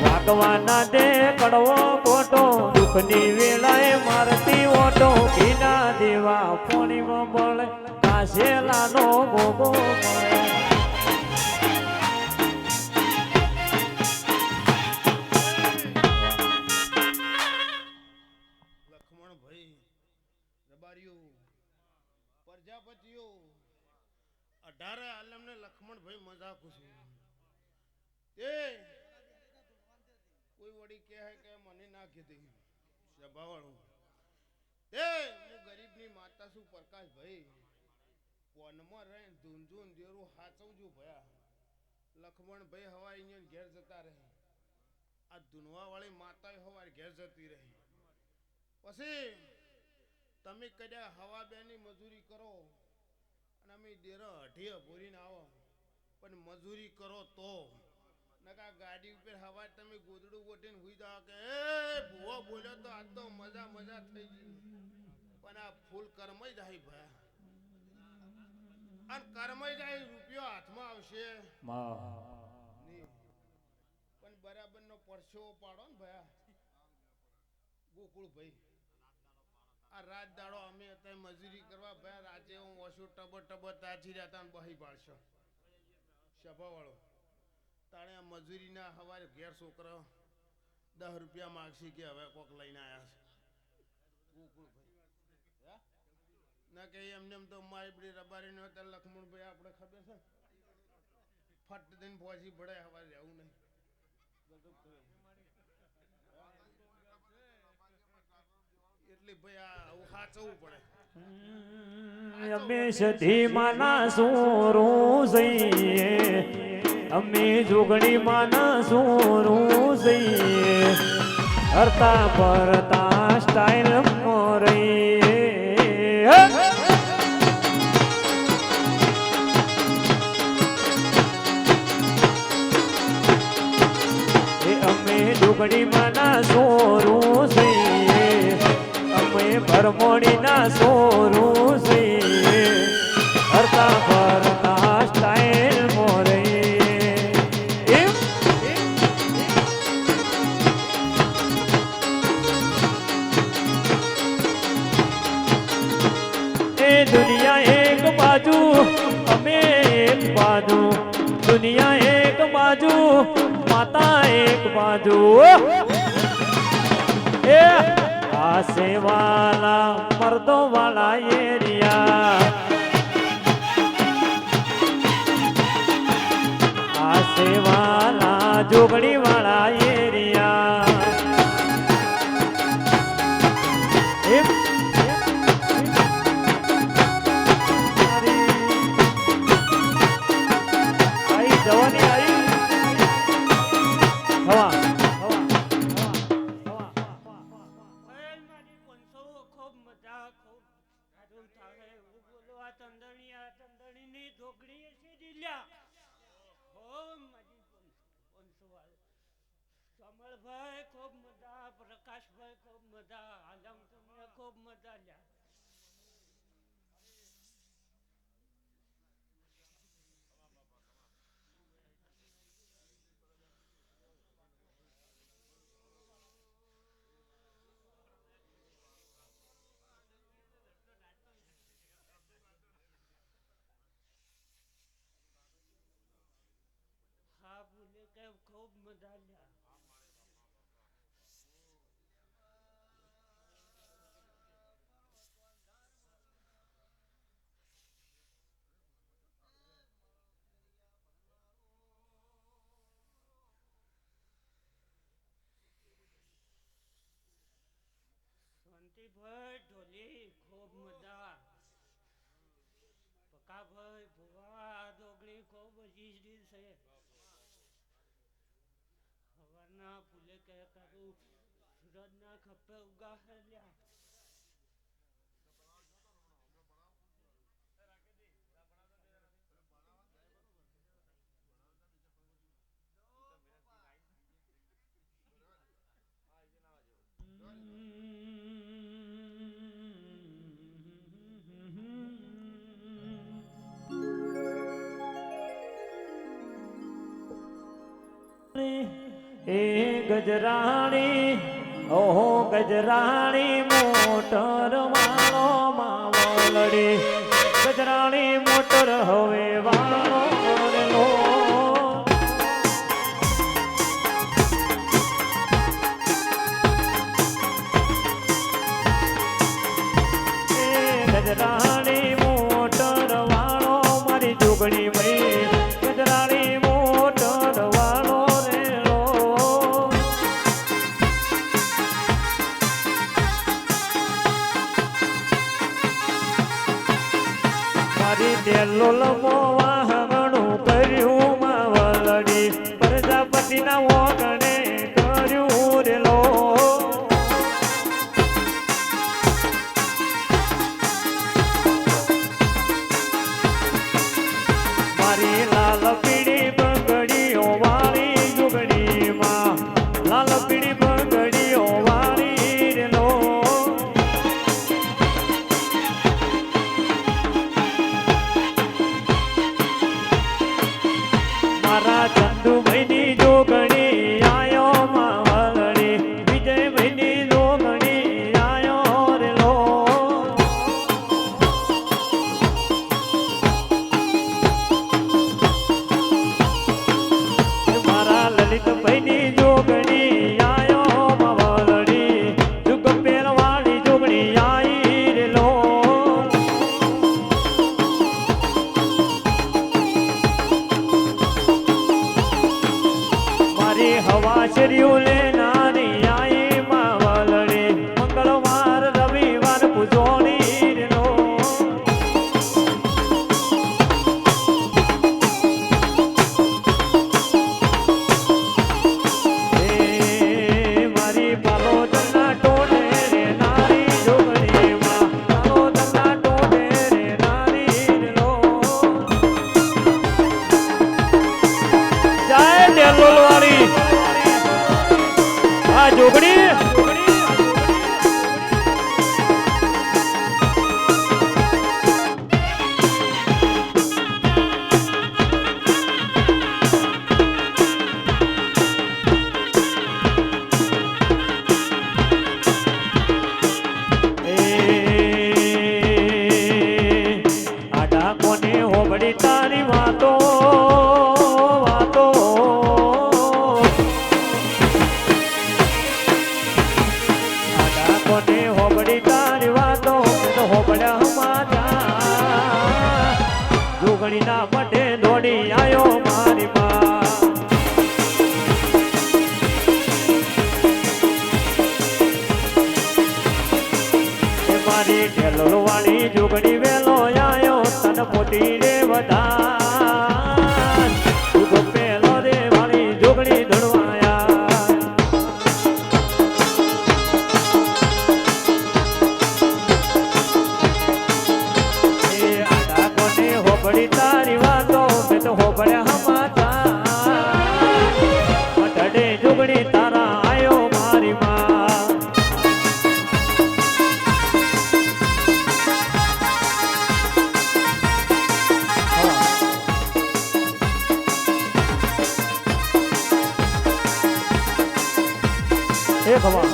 વાગવાના દે કડવો કોટો દુઃખની વેળાએ મારતી ઓટો ઘીના દેવા પોણીમાં બોલે કાશેલાનો ગોગો મળે પ્રજાપતિઓ 18 આલમને લખમણભાઈ મજાક છે એ કોઈ વડી કહે કે મને ના કીધી સભાવાળું કહેતા શું પ્રકાશભાઈ કોનમાં રહે ધૂંધૂન દેરું હાચવજો ભયા લખમણભાઈ હવા અહીંયા ઘેર જતા રહે આ ધૂનવા વાળી માતા હવા ઘેર જતી રહી પછી તમે કદાચ હવા બેની મજૂરી કરો અને અમે ડેરા અઢીએ ભૂરીને આવો પણ મજૂરી કરો તો નકા ગાડી ઉપર હવા તમે ગોદડું ગોઠીને હુઈ જાઓ કે એ ભૂવો બોલ્યો તો આજ તો મજા મજા થઈ ગઈ પણ આ ફૂલ કરમય જાય ભયા અને કરમય જાય રૂપિયો હાથમાં આવશે પણ બરાબર નો પરસેવો પાડો ને ભયા ગોકુળ ભાઈ આ રાત દાડો અમે અત્યારે મજૂરી કરવા ભયા રાજે હું ઓછું ટબર તાજી રહેતા ને બહી પાડશો સભા વાળો તાણે આ મજૂરીના હવારે ઘેર છોકરા 10 રૂપિયા માગશી કે હવે કોક લઈને આવ્યા છે ગોકુળ ભાઈ ના કે એમને એમ તો મારી બધી રબારી નો હતા લખમણભાઈ આપણે ખબર છે ફટ દઈને પહોંચી પડે હવારે રહેવું નહીં એટલે ભાઈ આ સાચવવું પડે અમે સધી માના સોરું જઈએ અમે જોગણી માના સોરું જઈએ હરતા પરતા સ્ટાઇલ મોરઈએ અમે જોગણી માના સોરું જઈએ અમે ભરમોડીના સોરું છીએ હરતા ફરતા સ્ટાઇલ મોરે એ દુનિયા એક બાજુ અમે એક બાજુ દુનિયા એક બાજુ માતા એક બાજુ એ आसे वाला मर्दों वाला एरिया आसे वाला जोगड़ी वाला एरिया आई जवानी आई हवा કમળભાઈ ખૂબ મજા પ્રકાશભાઈ ખૂબ મજા આલમ તમે ખૂબ મજા લ્યા હા બોલે કે ખૂબ મજા લ્યા ભાઈ ઢોલી ખૂબ મજા પકાભાઈ ભુવા ડોગરી ખૂબ જીજડી છે હવાના ફૂલે કે કરું સૂરજના ખપ્પે ઉગા લ્યા એ ગજરાણી ઓહો ગજરાણી મોટર વાળો માવલડી ગજરાણી મોટર હવે વાળો લો એ ગજરાણી મોટર વાળો મારી જોગણી ભાઈ ગજરાણી મોટર વાળો મારી ડેલો લમો વાહણું કર્યું માવલડી પ્રજાપતિના વગણે કર્યું રેલો મારી લાલ પીળી બંગડીઓ વાળી જુગડીમાં લાલ પીળી બંગડીઓ વાળી રેલો મારા ચંદુભાઈની જોગણી આયો માવલડી વિજયભાઈની જોગણી આયો રેલો મારા લલિતભાઈની જોગણી આયો માવલડી જુગ પેરવાળી જોગણી આઈ રેલો મારી હવા શર્યું લે નાની આઈ માવલડી મંગળવાર રવિવાર પૂજોણી રેલો એ મારી પાલોદરના ટોળે રે નારી જોગણીમાં પાલોદરના ટોળે રે નારી રેલો જય ડેલોલવાળી આ જોગણી આડા કોને હોબડી તારી વાતો વાતો આડા કોને હોબડી તારી વાતો તો હોબડ્યા હમારા જોગણીના મઢે દોડી આયો મારી માં એ મારી ઢેલોવાળી જોગણી વેલો આયો તન પોતી રે વધાર તું તો પેલો રે વાળી જોગણી ધડવાયા એ આડા કોને હોબડી તારી વાતો મેં તો હોબડ્યા હમાતા મઢડે જોગણી તારા આયો મારી માં એ ભગવાન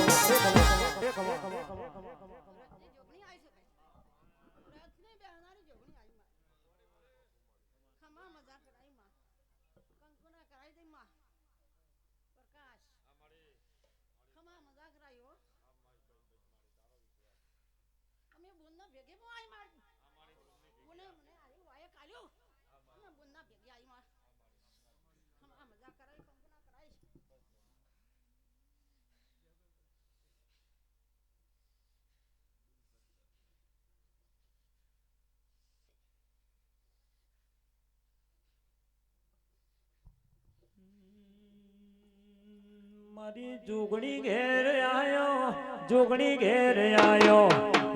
મારી જોગણી ઘેર આયો જોગણી ઘેર આયો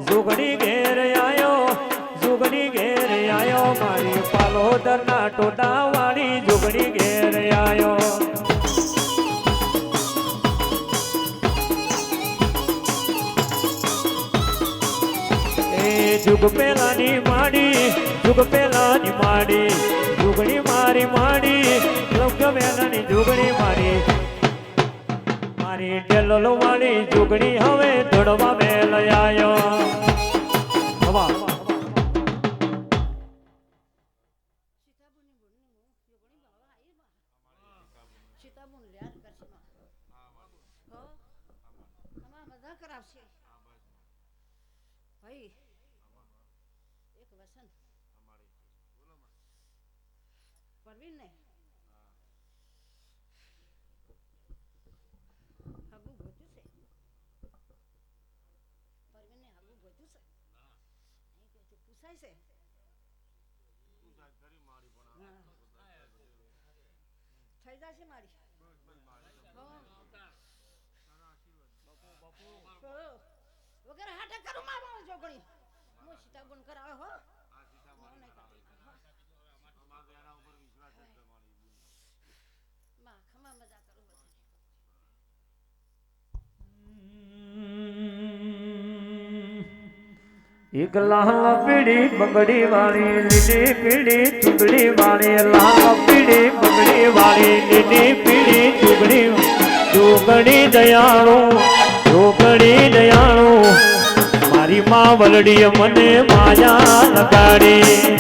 જોગણી ઘેર આયો જોગણી ઘેર આયો મારી પાલોદરના ટોટા વાળી જોગણી ઘેર આયો એ જુગ પેલાની માડી જુગ પેલાની માડી જોગણી મારી માડી લગ્ન મેલાની જોગણી મારી મારી ડેલો વાળી જોગણી હવે ધોડવા મેલ આયો હવા પરવીન ને હગું ગોત્યું છે પરવીન ને હગું ગોત્યું છે નહીં કે પૂછાય છે થઈ જશે મારી વગર હાટે કરું મારવા જોગણી હું સીતા ગુણ કરાવે હો માં ખમા મજા કરું એક લાલ પીડી બંગડી વાળી લીલી પીડી ચૂંદડી વાળી લાલ પીડી બંગડી વાળી લીલી પીડી ચૂંદડી દયાળુ મારી માં વલડી મને માયા લગાડી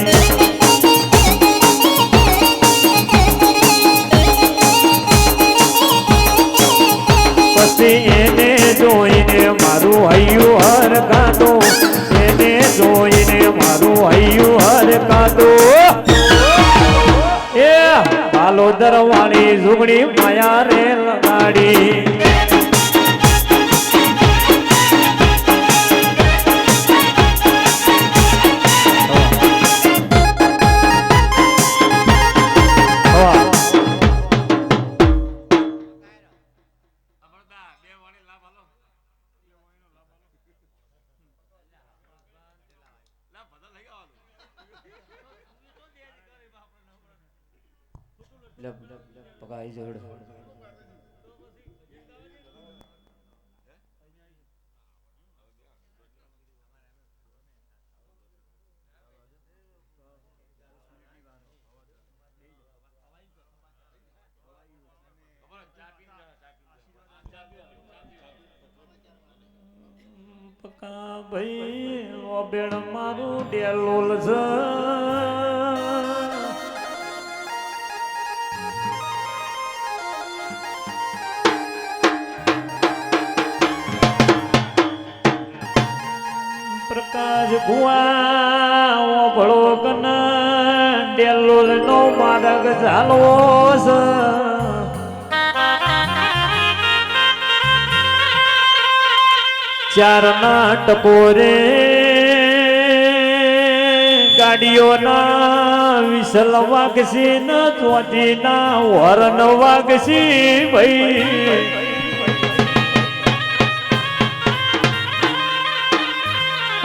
પછી એને જોઈને મારું હૈયું હર ગાતો એને જોઈને મારું હૈયું હર ગાતો એ બાલોદર વાળી ઝુગડી માયા રે લગાડી પકાઈ જોડ પકા ભાઈ ઓ બેણ મારું ડેલોલ છે પ્રકાશ ભુવા ભળો કન ડેલોલ નો માર્ગ ચાલવો છે ચાર ના ટકોરે ગાડીઓના વિસલ વાગશી ન ચોથી ના વરણ વાગશી ભાઈ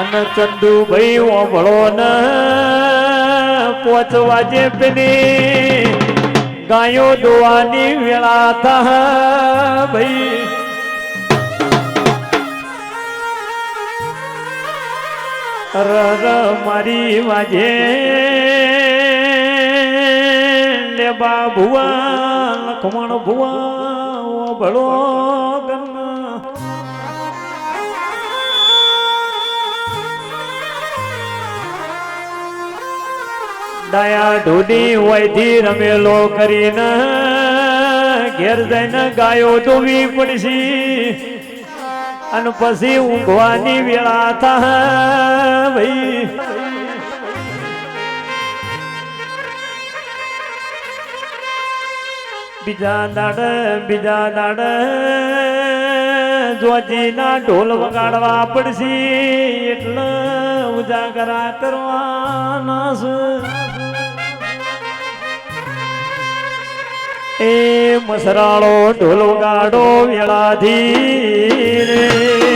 અને ચંદુભાઈ ઓભળો ને 5 વાગે પેલી ગાયો દોવાની વેળા થા ભાઈ રર મારી વાજે ને બાબુઆ લખમણ ભુવા ઓભળો ગન્ના ડાયા ઢોલી વયથી રમેલો કરીને ઘેર જઈને ગાયો ધોવી પડશી અને પછી ઊંઘવાની વેળા થા ભાઈ બીજા દાડે જોજીના ઢોલ વગાડવા પડશે એટલે ઉજાગરા કરવાના છે એ મસરાળો ઢોલ વગાડો વેળાથી રે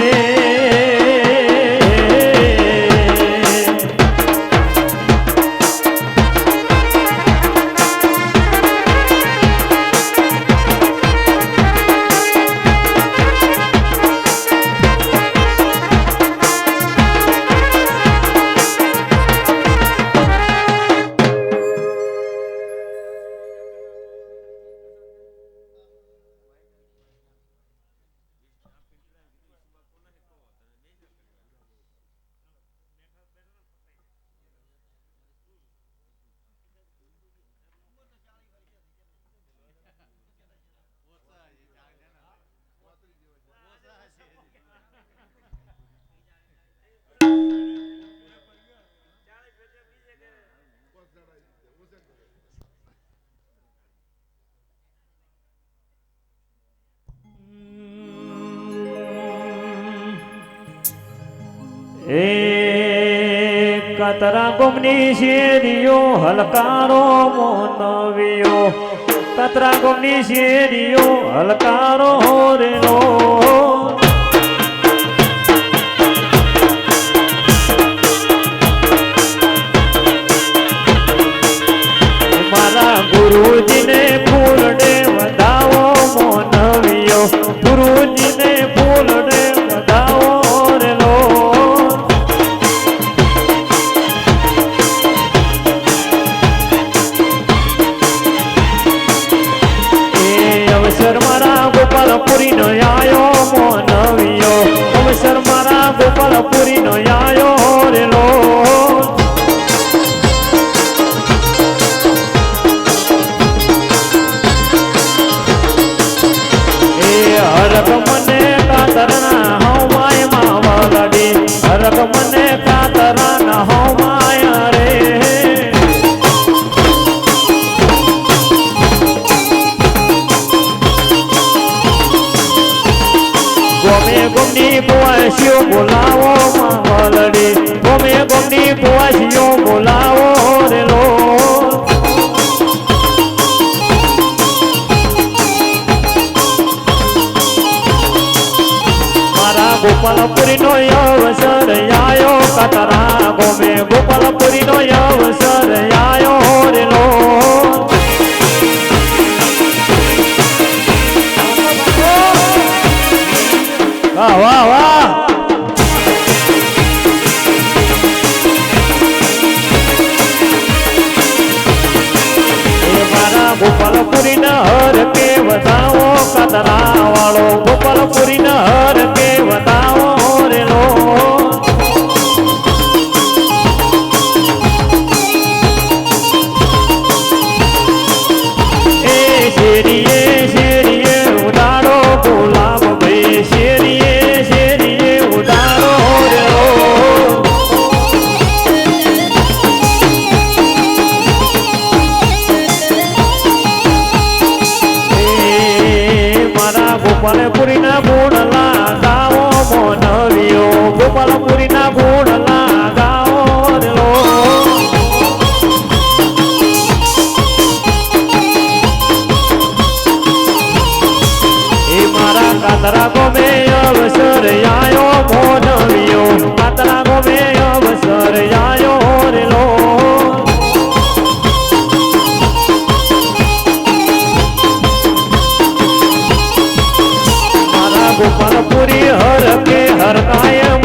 એ કતરા ગોમની શેરીઓ હલકારો મોનવ્યો કતરા ગોમની શેરીઓ હલકારો રેલો મારા ગુરુજીને ફૂલડે વધાવો મોનવિયો ગુરુજીને ફૂલડે વધાવો રેલો અવસર મારા ગોપાલપુરી નો આયો મોનવિયો અવસર મારા ગોપાલપુરી નો આયો રેલો હરક મને કાતરના હમાય માવલડી હરક મને કાતરના હમાય રે ગોમે ગોમની પુવાસીઓ બોલાવો માવલડી ગોમે ગોમની પુવાસીઓ બોલાવો રેલો ગોપાલપુરી નો અવસર આયો કતરા ગોમે ગોપાલપુરી નો અવસર આયો રેલો વાહ વાહ વાહ મારા ગોપાલપુરી ના હર કે વધાવો કતરા વાળો ગોપાલપુરી ના હર કે વધાવો રેલો એ શેરીએ શેરીએ ઉડાડો ગુલાબ ભાઈ શેરીએ શેરીએ ઉડાડો રેલો ગોપાલપુરી ના ગુણ લાગાવો મોનવિયો ગોપાલપુરી ના ગુણ લાગાવો રેલો એ મારા કાતરા ગોમે અવસર આયો મોનવિયો કાતરા ગોમે અવસર આયો રેલો ગોપાલપુરી હર કે હર કાયમ